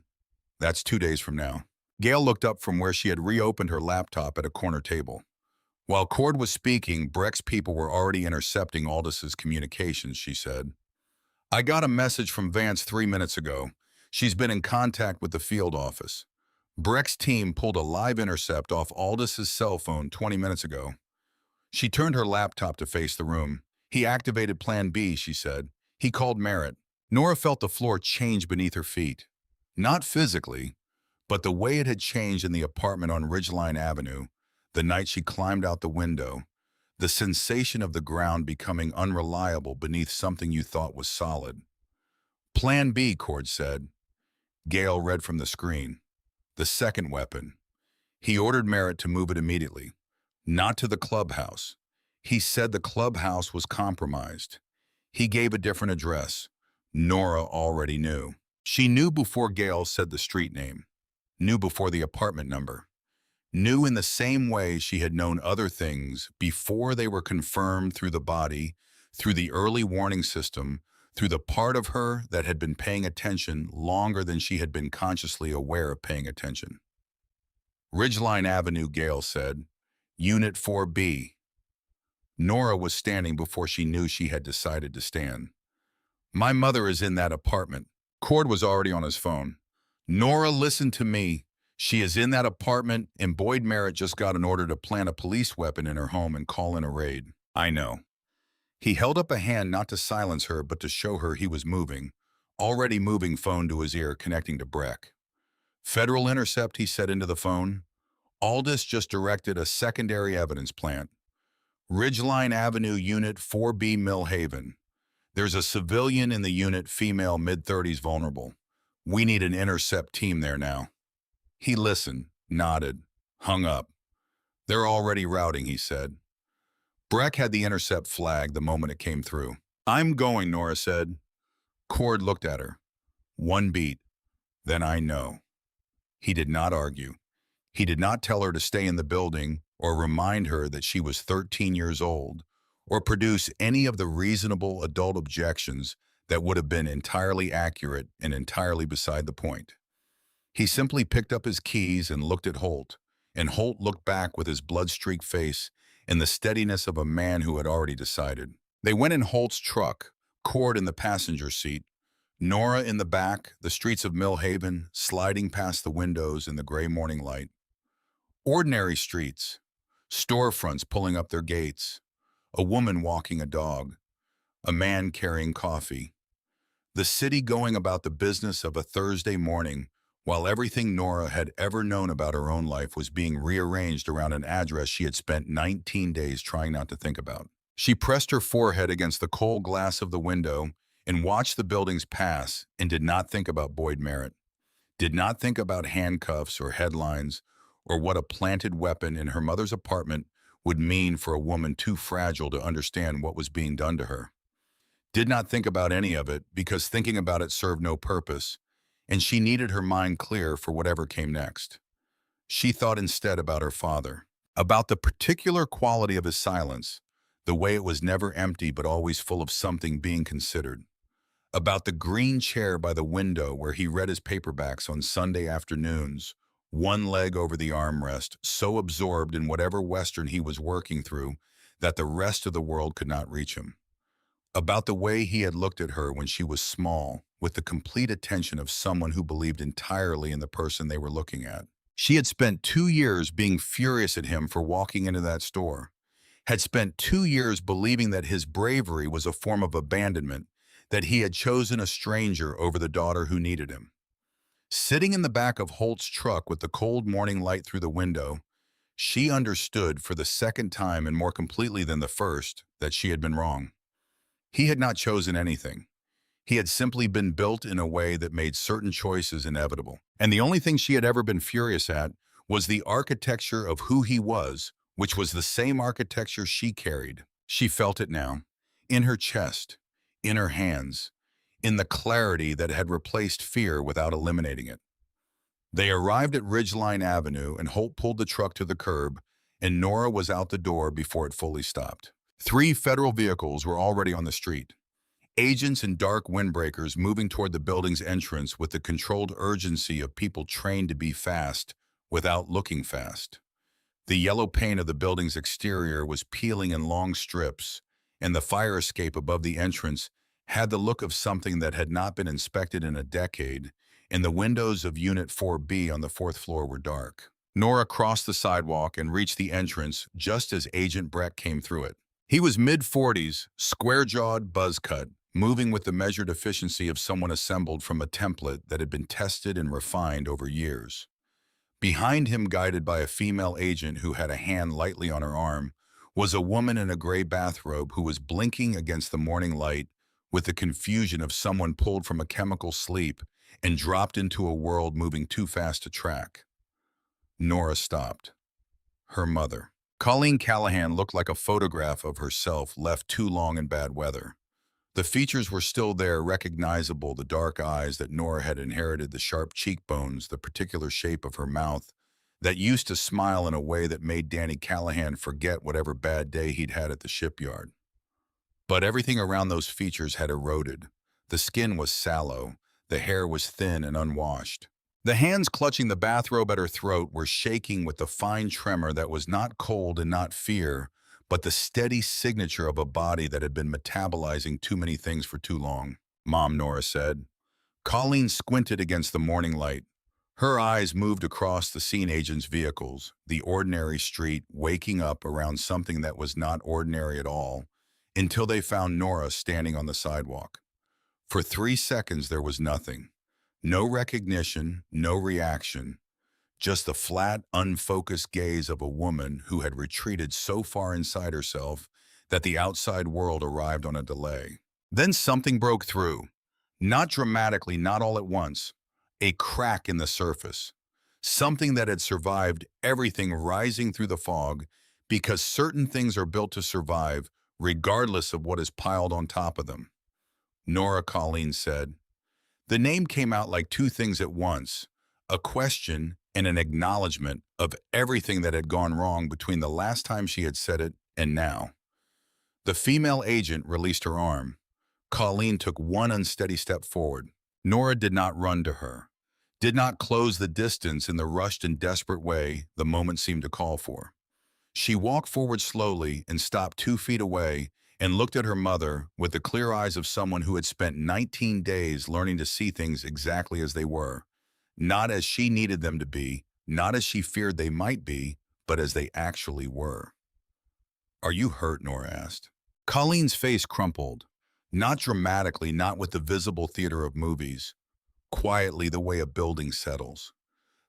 That's 2 days from now. Gail looked up from where she had reopened her laptop at a corner table. While Cord was speaking, Breck's people were already intercepting Aldous' communications, she said. I got a message from Vance 3 minutes ago. She's been in contact with the field office. Breck's team pulled a live intercept off Aldous' cell phone 20 minutes ago. She turned her laptop to face the room. He activated Plan B, she said. He called Merritt. Nora felt the floor change beneath her feet. Not physically, but the way it had changed in the apartment on Ridgeline Avenue, the night she climbed out the window, the sensation of the ground becoming unreliable beneath something you thought was solid. Plan B, Cord said. Gail read from the screen. The second weapon. He ordered Merritt to move it immediately. Not to the clubhouse. He said the clubhouse was compromised. He gave a different address. Nora already knew. She knew before Gail said the street name. Knew before the apartment number. Knew in the same way she had known other things before they were confirmed through the body, through the early warning system, through the part of her that had been paying attention longer than she had been consciously aware of paying attention. Ridgeline Avenue, Gail said. Unit 4B. Nora was standing before she knew she had decided to stand. My mother is in that apartment. Cord was already on his phone. Nora, listen to me. She is in that apartment, and Boyd Merritt just got an order to plant a police weapon in her home and call in a raid. I know. He held up a hand not to silence her, but to show her he was moving, already moving phone to his ear, connecting to Breck. Federal intercept, he said into the phone. Aldous just directed a secondary evidence plant. Ridgeline Avenue, Unit 4B, Mill Haven. There's a civilian in the unit, female, mid-30s, vulnerable. We need an intercept team there now. He listened, nodded, hung up. They're already routing, he said. Breck had the intercept flag the moment it came through. I'm going, Nora said. Cord looked at her. One beat. Then I know. He did not argue. He did not tell her to stay in the building or remind her that she was 13 years old or produce any of the reasonable adult objections that would have been entirely accurate and entirely beside the point. He simply picked up his keys and looked at Holt, and Holt looked back with his blood-streaked face and the steadiness of a man who had already decided. They went in Holt's truck, Cord in the passenger seat, Nora in the back, the streets of Millhaven sliding past the windows in the gray morning light. Ordinary streets, storefronts pulling up their gates, a woman walking a dog, a man carrying coffee. The city going about the business of a Thursday morning while everything Nora had ever known about her own life was being rearranged around an address she had spent 19 days trying not to think about. She pressed her forehead against the cold glass of the window and watched the buildings pass and did not think about Boyd Merritt, did not think about handcuffs or headlines or what a planted weapon in her mother's apartment would mean for a woman too fragile to understand what was being done to her. Did not think about any of it because thinking about it served no purpose, and she needed her mind clear for whatever came next. She thought instead about her father, about the particular quality of his silence, the way it was never empty but always full of something being considered, about the green chair by the window where he read his paperbacks on Sunday afternoons, one leg over the armrest, so absorbed in whatever Western he was working through that the rest of the world could not reach him. About the way he had looked at her when she was small, with the complete attention of someone who believed entirely in the person they were looking at. She had spent 2 years being furious at him for walking into that store, had spent 2 years believing that his bravery was a form of abandonment, that he had chosen a stranger over the daughter who needed him. Sitting in the back of Holt's truck with the cold morning light through the window, she understood for the second time and more completely than the first that she had been wrong. He had not chosen anything. He had simply been built in a way that made certain choices inevitable. And the only thing she had ever been furious at was the architecture of who he was, which was the same architecture she carried. She felt it now, in her chest, in her hands, in the clarity that had replaced fear without eliminating it. They arrived at Ridgeline Avenue and Holt pulled the truck to the curb, and Nora was out the door before it fully stopped. 3 federal vehicles were already on the street. Agents in dark windbreakers moving toward the building's entrance with the controlled urgency of people trained to be fast without looking fast. The yellow paint of the building's exterior was peeling in long strips, and the fire escape above the entrance had the look of something that had not been inspected in a decade, and the windows of Unit 4B on the 4th floor were dark. Nora crossed the sidewalk and reached the entrance just as Agent Breck came through it. He was mid-40s, square-jawed, buzz-cut, moving with the measured efficiency of someone assembled from a template that had been tested and refined over years. Behind him, guided by a female agent who had a hand lightly on her arm, was a woman in a gray bathrobe who was blinking against the morning light with the confusion of someone pulled from a chemical sleep and dropped into a world moving too fast to track. Nora stopped. Her mother. Colleen Callahan looked like a photograph of herself left too long in bad weather. The features were still there, recognizable, the dark eyes that Nora had inherited, the sharp cheekbones, the particular shape of her mouth that used to smile in a way that made Danny Callahan forget whatever bad day he'd had at the shipyard. But everything around those features had eroded. The skin was sallow, the hair was thin and unwashed. The hands clutching the bathrobe at her throat were shaking with the fine tremor that was not cold and not fear, but the steady signature of a body that had been metabolizing too many things for too long. "Mom," Nora said. Colleen squinted against the morning light. Her eyes moved across the scene agent's vehicles, the ordinary street, waking up around something that was not ordinary at all, until they found Nora standing on the sidewalk. For 3 seconds there was nothing. No recognition, no reaction, just the flat, unfocused gaze of a woman who had retreated so far inside herself that the outside world arrived on a delay. Then something broke through. Not dramatically, not all at once. A crack in the surface. Something that had survived everything rising through the fog, because certain things are built to survive regardless of what is piled on top of them. Nora, Colleen said. The name came out like 2 things at once, a question and an acknowledgement of everything that had gone wrong between the last time she had said it and now. The female agent released her arm. Colleen took one unsteady step forward. Nora did not run to her, did not close the distance in the rushed and desperate way the moment seemed to call for. She walked forward slowly and stopped 2 feet away and looked at her mother with the clear eyes of someone who had spent 19 days learning to see things exactly as they were, not as she needed them to be, not as she feared they might be, but as they actually were. "Are you hurt?" Nora asked. Colleen's face crumpled, not dramatically, not with the visible theater of movies, quietly the way a building settles,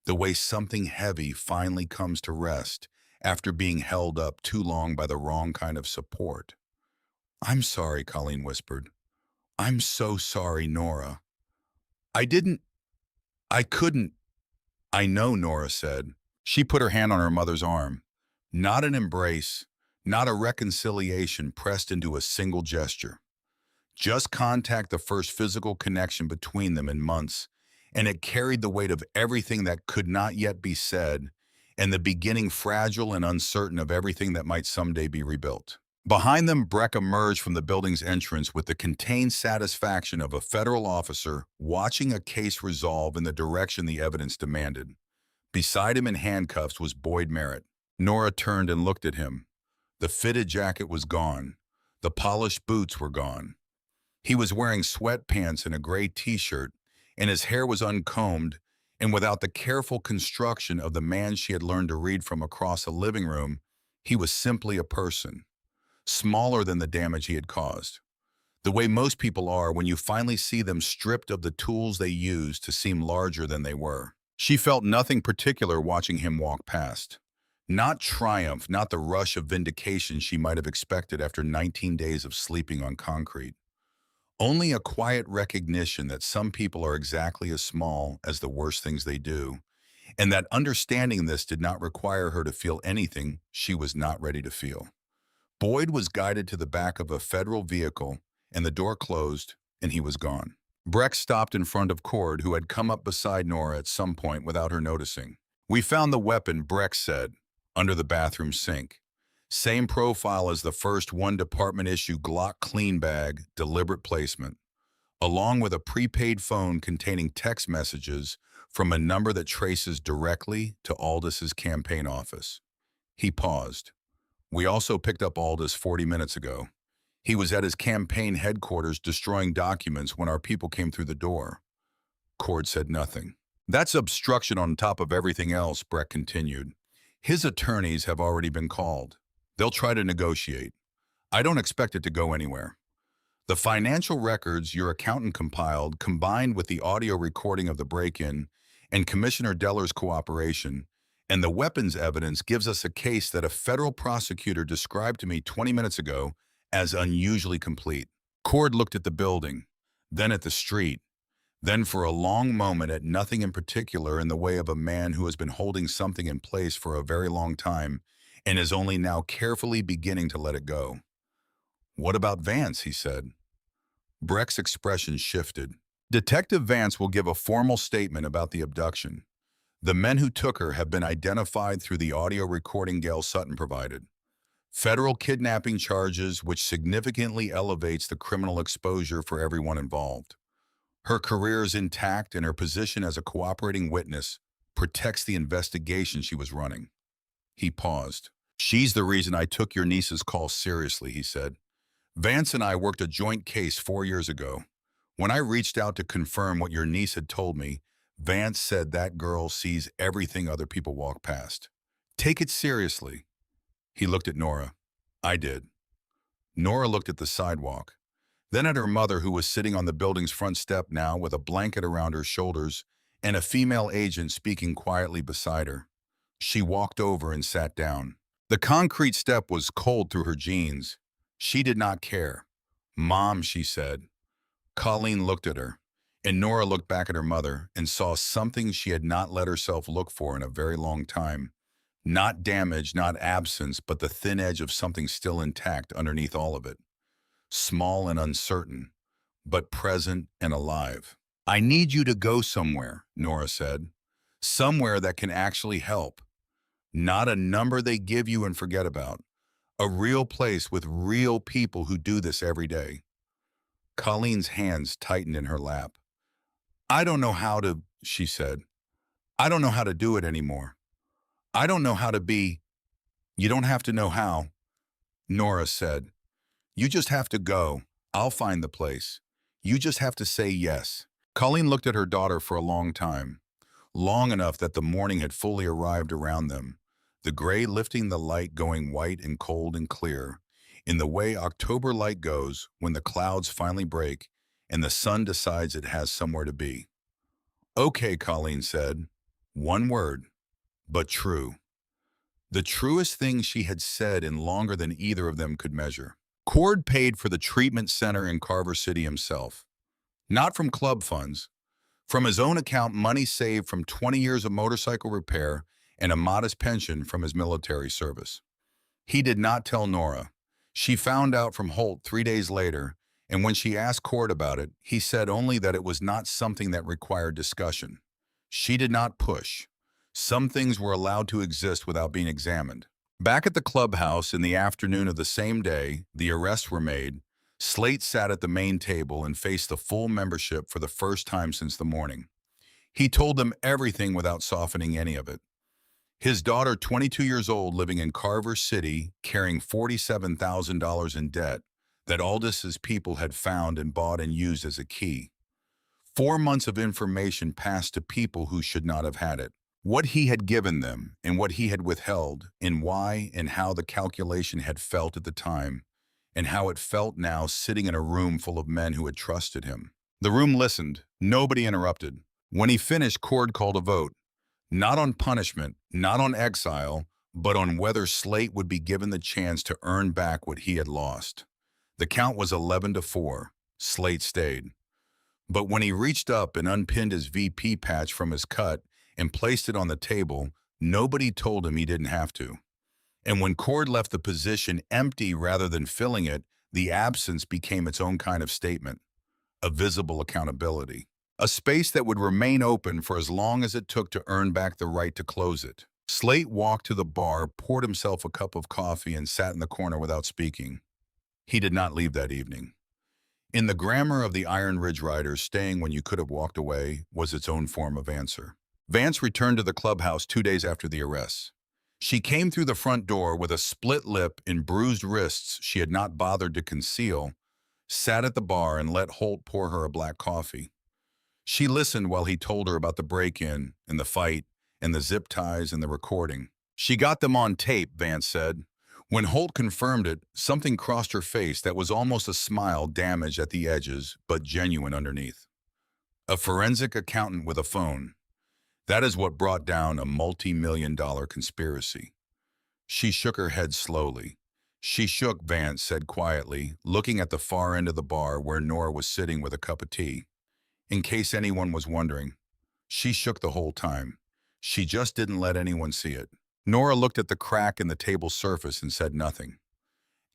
the way something heavy finally comes to rest after being held up too long by the wrong kind of support. "I'm sorry," Colleen whispered. "I'm so sorry, Nora. I didn't, I couldn't." "I know," Nora said. She put her hand on her mother's arm. Not an embrace, not a reconciliation pressed into a single gesture. Just contact, the first physical connection between them in months, and it carried the weight of everything that could not yet be said, and the beginning fragile and uncertain of everything that might someday be rebuilt. Behind them, Breck emerged from the building's entrance with the contained satisfaction of a federal officer watching a case resolve in the direction the evidence demanded. Beside him in handcuffs was Boyd Merritt. Nora turned and looked at him. The fitted jacket was gone. The polished boots were gone. He was wearing sweatpants and a gray t-shirt, and his hair was uncombed, and without the careful construction of the man she had learned to read from across a living room, he was simply a person, smaller than the damage he had caused. The way most people are when you finally see them stripped of the tools they used to seem larger than they were. She felt nothing particular watching him walk past. Not triumph, not the rush of vindication she might have expected after 19 days of sleeping on concrete. Only a quiet recognition that some people are exactly as small as the worst things they do, and that understanding this did not require her to feel anything she was not ready to feel. Boyd was guided to the back of a federal vehicle, and the door closed, and he was gone. Breck stopped in front of Cord, who had come up beside Nora at some point without her noticing. "We found the weapon," Breck said, "under the bathroom sink. Same profile as the first one-department-issue Glock clean bag, deliberate placement, along with a prepaid phone containing text messages from a number that traces directly to Aldis's campaign office." He paused. "We also picked up Aldis 40 minutes ago. He was at his campaign headquarters destroying documents when our people came through the door." Cord said nothing. "That's obstruction on top of everything else," Breck continued. "His attorneys have already been called. They'll try to negotiate. I don't expect it to go anywhere. The financial records your accountant compiled, combined with the audio recording of the break-in and Commissioner Deller's cooperation, and the weapons evidence gives us a case that a federal prosecutor described to me 20 minutes ago as unusually complete." Cord looked at the building, then at the street, then for a long moment at nothing in particular in the way of a man who has been holding something in place for a very long time and is only now carefully beginning to let it go. "What about Vance?" he said. Breck's expression shifted. "Detective Vance will give a formal statement about the abduction. The men who took her have been identified through the audio recording Gail Sutton provided. Federal kidnapping charges, which significantly elevates the criminal exposure for everyone involved. Her career is intact, and her position as a cooperating witness protects the investigation she was running." He paused. "She's the reason I took your niece's call seriously," he said. "Vance and I worked a joint case 4 years ago. When I reached out to confirm what your niece had told me, Vance said that girl sees everything other people walk past. Take it seriously." He looked at Nora. "I did." Nora looked at the sidewalk, then at her mother, who was sitting on the building's front step now with a blanket around her shoulders and a female agent speaking quietly beside her. She walked over and sat down. The concrete step was cold through her jeans. She did not care. "Mom," she said. Colleen looked at her, and Nora looked back at her mother and saw something she had not let herself look for in a very long time. Not damage, not absence, but the thin edge of something still intact underneath all of it. Small and uncertain, but present and alive. "I need you to go somewhere," Nora said. "Somewhere that can actually help. Not a number they give you and forget about. A real place with real people who do this every day." Colleen's hands tightened in her lap. I don't know how to, she said. I don't know how to do it anymore. I don't know how to be. You don't have to know how, Nora said. You just have to go. I'll find the place. You just have to say yes. Colleen looked at her daughter for a long time, long enough that the morning had fully arrived around them, the gray lifting the light going white and cold and clear, in the way October light goes when the clouds finally break and the sun decides it has somewhere to be. Okay, Colleen said. One word, but true. The truest thing she had said in longer than either of them could measure. Cord paid for the treatment center in Carver City himself. Not from club funds, from his own account, money saved from 20 years of motorcycle repair and a modest pension from his military service. He did not tell Nora. She found out from Holt 3 days later, and when she asked Cord about it, he said only that it was not something that required discussion. She did not push. Some things were allowed to exist without being examined. Back at the clubhouse in the afternoon of the same day the arrests were made, Slate sat at the main table and faced the full membership for the first time since the morning. He told them everything without softening any of it. His daughter, 22 years old, living in Carver City, carrying $47,000 in debt that Aldis's people had found and bought and used as a key. 4 months of information passed to people who should not have had it. What he had given them and what he had withheld, and why and how the calculation had felt at the time, and how it felt now sitting in a room full of men who had trusted him. The room listened. Nobody interrupted. When he finished, Cord called a vote. Not on punishment, not on exile, but on whether Slate would be given the chance to earn back what he had lost. The count was 11-4. Slate stayed. But when he reached up and unpinned his VP patch from his cut and placed it on the table, nobody told him he didn't have to. And when Cord left the position empty rather than filling it, the absence became its own kind of statement, a visible accountability. A space that would remain open for as long as it took to earn back the right to close it. Slate walked to the bar, poured himself a cup of coffee, and sat in the corner without speaking. He did not leave that evening. In the grammar of the Iron Ridge Riders, staying when you could have walked away was its own form of answer. Vance returned to the clubhouse 2 days after the arrests. She came through the front door with a split lip and bruised wrists she had not bothered to conceal, sat at the bar and let Holt pour her a black coffee. She listened while he told her about the break-in and the fight and the zip ties and the recording. She got them on tape, Vance said. When Holt confirmed it, something crossed her face that was almost a smile, damaged at the edges, but genuine underneath. A forensic accountant with a phone. That is what brought down a multi-million-dollar conspiracy. She shook her head slowly. She shook, Vance said quietly, looking at the far end of the bar where Nora was sitting with a cup of tea. In case anyone was wondering, she shook the whole time. She just didn't let anyone see it. Nora looked at the crack in the table's surface and said nothing.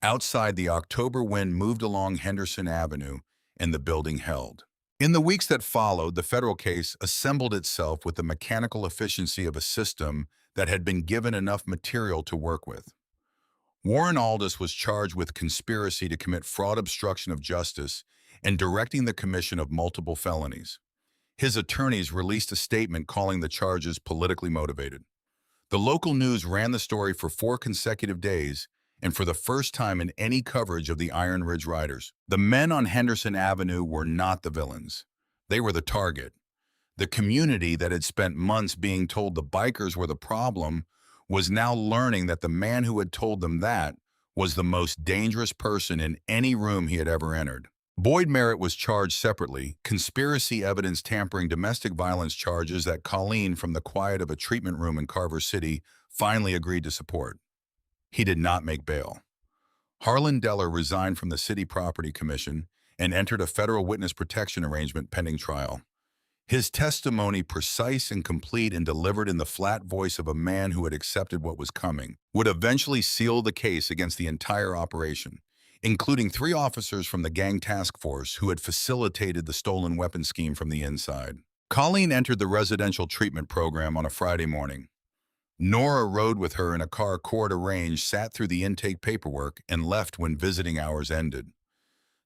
Outside, the October wind moved along Henderson Avenue, and the building held. In the weeks that followed, the federal case assembled itself with the mechanical efficiency of a system that had been given enough material to work with. Warren Aldis was charged with conspiracy to commit fraud, obstruction of justice, and directing the commission of multiple felonies. His attorneys released a statement calling the charges politically motivated. The local news ran the story for 4 consecutive days, and for the first time in any coverage of the Iron Ridge Riders, the men on Henderson Avenue were not the villains. They were the target. The community that had spent months being told the bikers were the problem was now learning that the man who had told them that was the most dangerous person in any room he had ever entered. Boyd Merritt was charged separately, conspiracy evidence tampering, domestic violence charges that Colleen from the quiet of a treatment room in Carver City finally agreed to support. He did not make bail. Harlan Deller resigned from the City Property Commission and entered a federal witness protection arrangement pending trial. His testimony, precise and complete and delivered in the flat voice of a man who had accepted what was coming, would eventually seal the case against the entire operation, including 3 officers from the gang task force who had facilitated the stolen weapon scheme from the inside. Colleen entered the residential treatment program on a Friday morning. Nora rode with her in a car Cord arranged, sat through the intake paperwork, and left when visiting hours ended.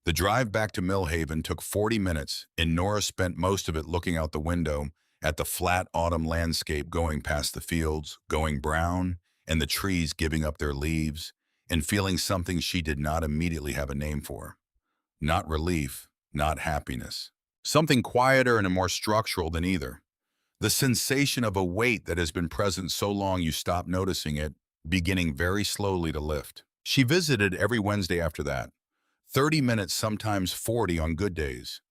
The drive back to Millhaven took 40 minutes, and Nora spent most of it looking out the window at the flat autumn landscape going past the fields, going brown, and the trees giving up their leaves, and feeling something she did not immediately have a name for. Not relief, not happiness. Something quieter and more structural than either. The sensation of a weight that has been present so long you stop noticing it, beginning very slowly to lift. She visited every Wednesday after that. 30 minutes, sometimes 40 on good days.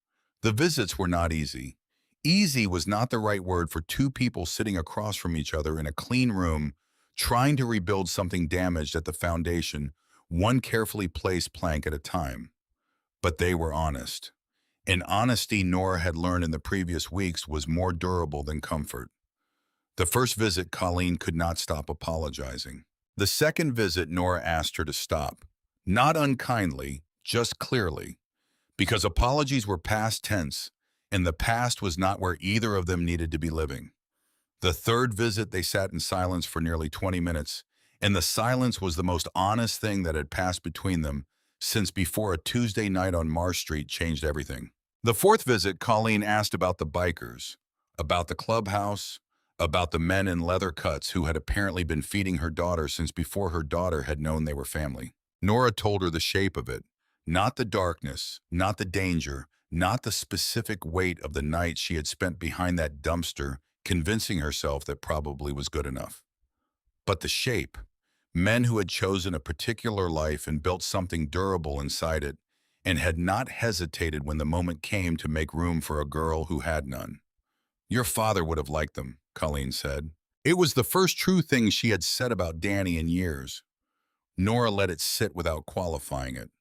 The visits were not easy. Easy was not the right word for two people sitting across from each other in a clean room, trying to rebuild something damaged at the foundation, one carefully placed plank at a time. But they were honest. And honesty, Nora had learned in the previous weeks, was more durable than comfort. The first visit, Colleen could not stop apologizing. The second visit, Nora asked her to stop. Not unkindly, just clearly. Because apologies were past tense, and the past was not where either of them needed to be living. The third visit, they sat in silence for nearly 20 minutes, and the silence was the most honest thing that had passed between them since before a Tuesday night on Marsh Street changed everything. The fourth visit, Colleen asked about the bikers, about the clubhouse, about the men in leather cuts who had apparently been feeding her daughter since before her daughter had known they were family. Nora told her the shape of it, not the darkness, not the danger, not the specific weight of the night she had spent behind that dumpster, convincing herself that probably was good enough. But the shape. Men who had chosen a particular life and built something durable inside it, and had not hesitated when the moment came to make room for a girl who had none. Your father would have liked them, Colleen said. It was the first true thing she had said about Danny in years. Nora let it sit without qualifying it.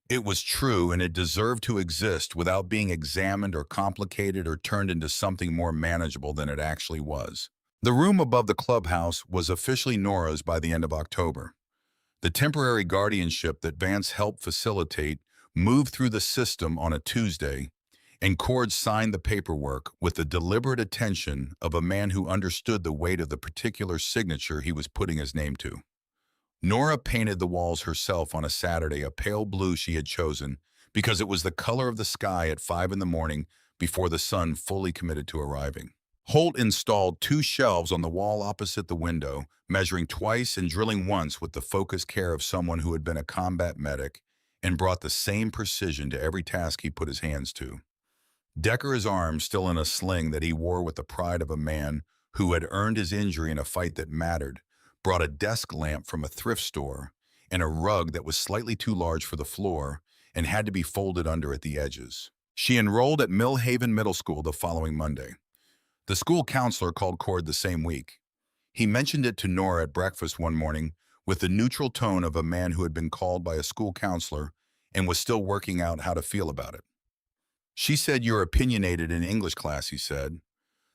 It was true, and it deserved to exist without being examined or complicated or turned into something more manageable than it actually was. The room above the clubhouse was officially Nora's by the end of October. The temporary guardianship that Vance helped facilitate moved through the system on a Tuesday, and Cord signed the paperwork with the deliberate attention of a man who understood the weight of the particular signature he was putting his name to. Nora painted the walls herself on a Saturday, a pale blue she had chosen because it was the color of the sky at 5 in the morning before the sun fully committed to arriving. Holt installed 2 shelves on the wall opposite the window, measuring twice and drilling once with the focused care of someone who had been a combat medic and brought the same precision to every task he put his hands to. Decker, his arm still in a sling that he wore with the pride of a man who had earned his injury in a fight that mattered, brought a desk lamp from a thrift store and a rug that was slightly too large for the floor and had to be folded under at the edges. She enrolled at Millhaven Middle School the following Monday. The school counselor called Cord the same week. He mentioned it to Nora at breakfast one morning with the neutral tone of a man who had been called by a school counselor and was still working out how to feel about it. She said, "You're opinionated in English class," he said.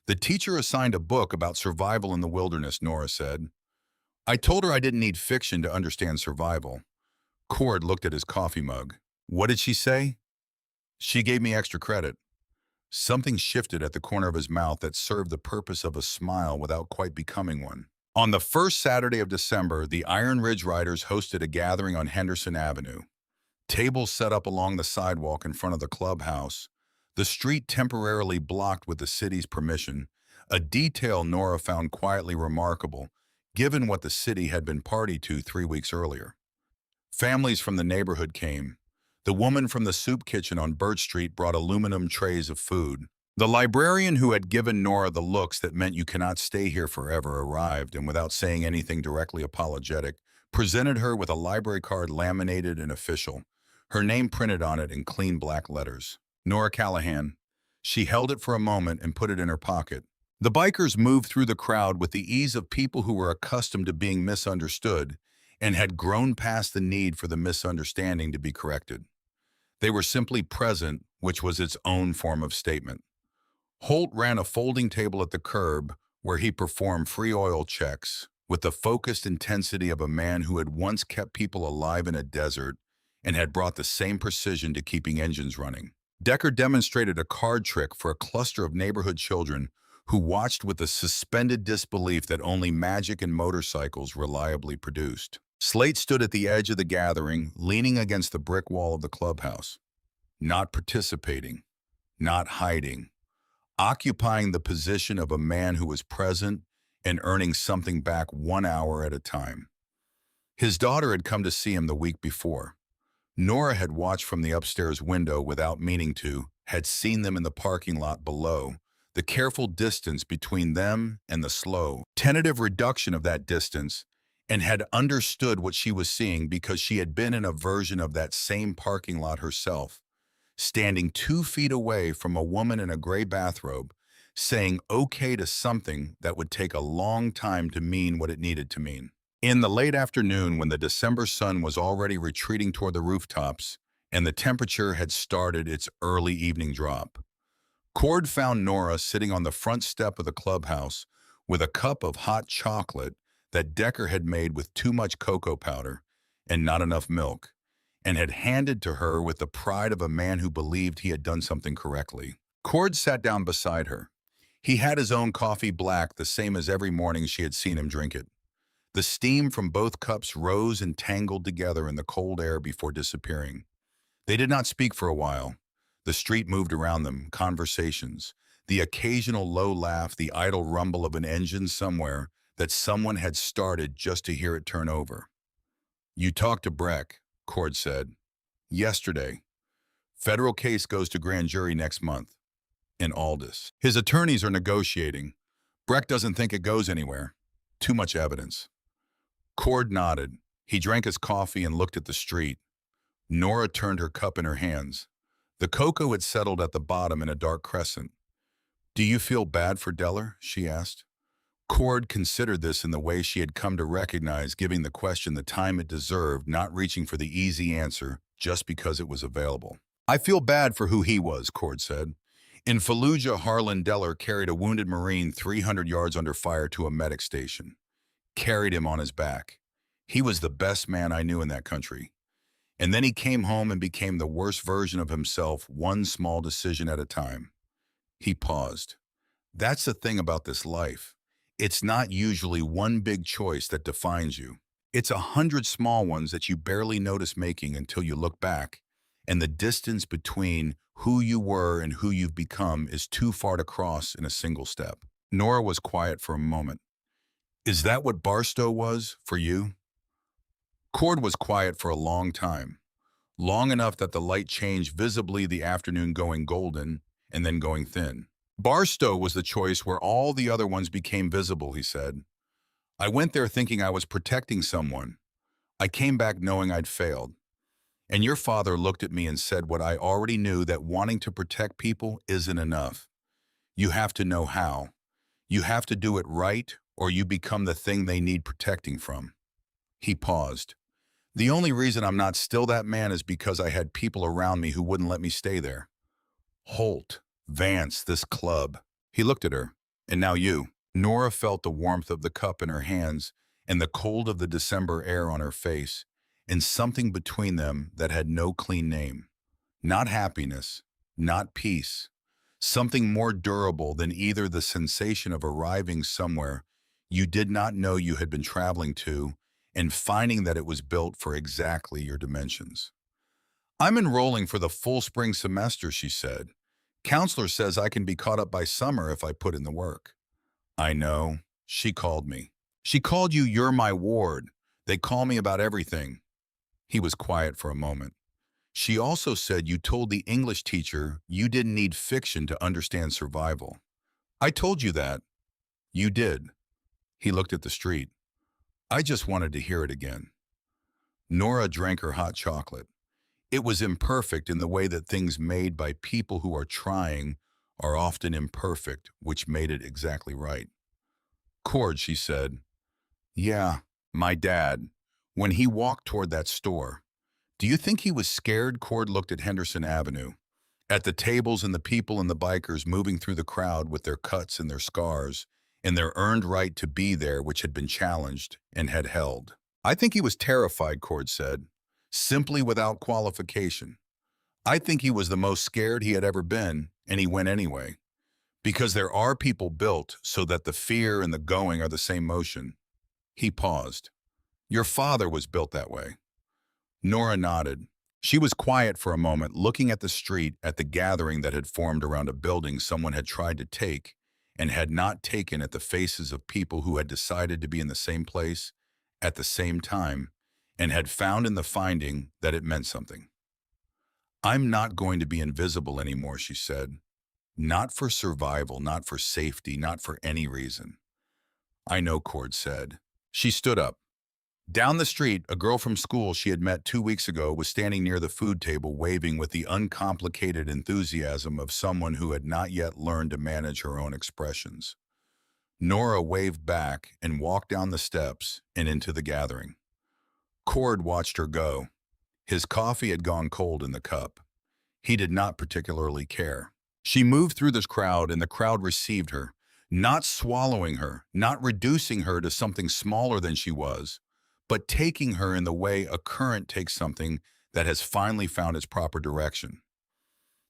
"The teacher assigned a book about survival in the wilderness," Nora said. "I told her I didn't need fiction to understand survival." Cord looked at his coffee mug. "What did she say?" "She gave me extra credit." Something shifted at the corner of his mouth that served the purpose of a smile without quite becoming one. On the first Saturday of December, the Iron Ridge Riders hosted a gathering on Henderson Avenue. Tables set up along the sidewalk in front of the clubhouse, the street temporarily blocked with the city's permission, a detail Nora found quietly remarkable, given what the city had been party to 3 weeks earlier. Families from the neighborhood came. The woman from the soup kitchen on Birch Street brought aluminum trays of food. The librarian who had given Nora the looks that meant you cannot stay here forever arrived, and without saying anything directly apologetic, presented her with a library card laminated and official, her name printed on it in clean black letters. Nora Callahan. She held it for a moment and put it in her pocket. The bikers moved through the crowd with the ease of people who were accustomed to being misunderstood and had grown past the need for the misunderstanding to be corrected. They were simply present, which was its own form of statement. Holt ran a folding table at the curb where he performed free oil checks with the focused intensity of a man who had once kept people alive in a desert and had brought the same precision to keeping engines running. Decker demonstrated a card trick for a cluster of neighborhood children who watched with a suspended disbelief that only magic and motorcycles reliably produced. Slate stood at the edge of the gathering, leaning against the brick wall of the clubhouse. not participating, not hiding, occupying the position of a man who was present and earning something back 1 hour at a time. His daughter had come to see him the week before. Nora had watched from the upstairs window without meaning to, had seen them in the parking lot below, the careful distance between them and the slow, tentative reduction of that distance, and had understood what she was seeing because she had been in a version of that same parking lot herself, standing 2 feet away from a woman in a gray bathrobe, saying okay to something that would take a long time to mean what it needed to mean. In the late afternoon, when the December sun was already retreating toward the rooftops and the temperature had started its early evening drop, Cord found Nora sitting on the front step of the clubhouse with a cup of hot chocolate that Decker had made with too much cocoa powder and not enough milk, and had handed to her with the pride of a man who believed he had done something correctly. Cord sat down beside her. He had his own coffee black, the same as every morning she had seen him drink it. The steam from both cups rose and tangled together in the cold air before disappearing. They did not speak for a while. The street moved around them, conversations, the occasional low laugh, the idle rumble of an engine somewhere that someone had started just to hear it turn over. "You talked to Breck," Cord said. "Yesterday. Federal case goes to grand jury next month. In Aldous. His attorneys are negotiating. Breck doesn't think it goes anywhere. Too much evidence." Cord nodded. He drank his coffee and looked at the street. Nora turned her cup in her hands. The cocoa had settled at the bottom in a dark crescent. "Do you feel bad for Deller?" she asked. Cord considered this in the way she had come to recognize, giving the question the time it deserved, not reaching for the easy answer just because it was available. "I feel bad for who he was," Cord said. "In Fallujah, Harlan Deller carried a wounded Marine 300 yards under fire to a medic station. Carried him on his back. He was the best man I knew in that country. And then he came home and became the worst version of himself, one small decision at a time." He paused. "That's the thing about this life. It's not usually one big choice that defines you. It's 100 small ones that you barely notice making until you look back, and the distance between who you were and who you've become is too far to cross in a single step." Nora was quiet for a moment. "Is that what Barstow was for you?" Cord was quiet for a long time, long enough that the light changed visibly, the afternoon going golden and then going thin. "Barstow was the choice where all the other ones became visible," he said. "I went there thinking I was protecting someone. I came back knowing I'd failed. And your father looked at me and said what I already knew, that wanting to protect people isn't enough. You have to know how. You have to do it right, or you become the thing they need protecting from." He paused. "The only reason I'm not still that man is because I had people around me who wouldn't let me stay there. Holt, Vance, this club." He looked at her. "And now you." Nora felt the warmth of the cup in her hands and the cold of the December air on her face, and something between them that had no clean name. Not happiness, not peace. Something more durable than either the sensation of arriving somewhere you did not know you had been traveling to, and finding that it was built for exactly your dimensions. "I'm enrolling for the full spring semester," she said. "Counselor says I can be caught up by summer if I put in the work." "I know. She called me." "She called you, 'You're my ward. They call me about everything.'" He was quiet for a moment. "She also said you told the English teacher you didn't need fiction to understand survival." "I told you that." "You did." He looked at the street. "I just wanted to hear it again." Nora drank her hot chocolate. It was imperfect in the way that things made by people who are trying are often imperfect, which made it exactly right. "Cord," she said. "Yeah, my dad. When he walked toward that store. Do you think he was scared?" Cord looked at Henderson Avenue, at the tables and the people and the bikers moving through the crowd with their cuts and their scars, and their earned right to be there, which had been challenged and had held. "I think he was terrified," Cord said, simply without qualification. "I think he was the most scared he had ever been, and he went anyway. Because there are people built so that the fear and the going are the same motion." He paused. "Your father was built that way." Nora nodded. She was quiet for a moment, looking at the street, at the gathering that had formed around a building someone had tried to take and had not taken, at the faces of people who had decided to be in the same place at the same time and had found in the finding that it meant something. "I'm not going to be invisible anymore," she said. "Not for survival, not for safety, not for any reason." "I know," Cord said. She stood up. Down the street, a girl from school she had met 2 weeks ago was standing near the food table, waving with the uncomplicated enthusiasm of someone who had not yet learned to manage her own expressions. Nora waved back and walked down the steps and into the gathering. Cord watched her go. His coffee had gone cold in the cup. He did not particularly care. She moved through this crowd, and the crowd received her, not swallowing her, not reducing her to something smaller than she was, but taking her in the way a current takes something that has finally found its proper direction.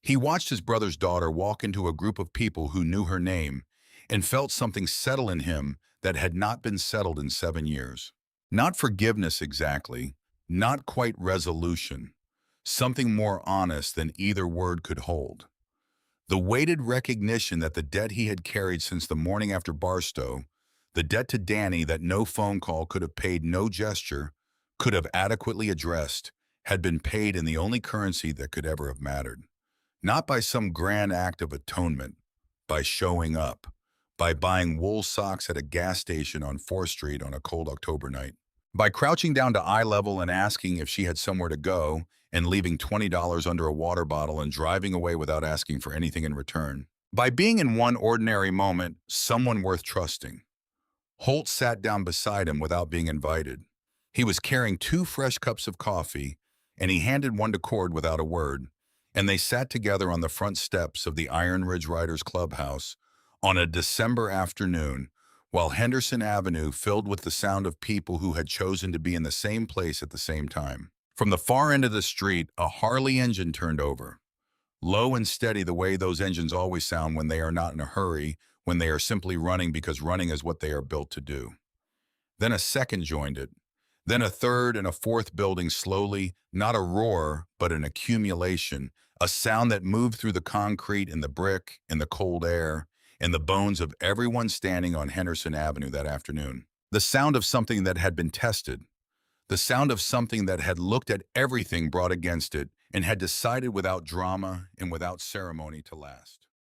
He watched his brother's daughter walk into a group of people who knew her name and felt something settle in him that had not been settled in 7 years. Not forgiveness exactly, not quite resolution, something more honest than either word could hold. The weighted recognition that the debt he had carried since the morning after Barstow, the debt to Danny that no phone call could have paid, no gesture could have adequately addressed, had been paid in the only currency that could ever have mattered. Not by some grand act of atonement, by showing up, by buying wool socks at a gas station on 4th Street on a cold October night, by crouching down to eye level and asking if she had somewhere to go, and leaving $20 under a water bottle and driving away without asking for anything in return. By being in one ordinary moment, someone worth trusting. Holt sat down beside him without being invited. He was carrying 2 fresh cups of coffee, and he handed one to Cord without a word, and they sat together on the front steps of the Iron Ridge Riders Clubhouse on a December afternoon, while Henderson Avenue filled with the sound of people who had chosen to be in the same place at the same time. From the far end of the street, a Harley engine turned over. Low and steady, the way those engines always sound when they are not in a hurry, when they are simply running because running is what they are built to do. Then a second joined it. Then a third and a fourth, building slowly, not a roar, but an accumulation, a sound that moved through the concrete and the brick and the cold air and the bones of everyone standing on Henderson Avenue that afternoon. The sound of something that had been tested. The sound of something that had looked at everything brought against it and had decided without drama and without ceremony to last.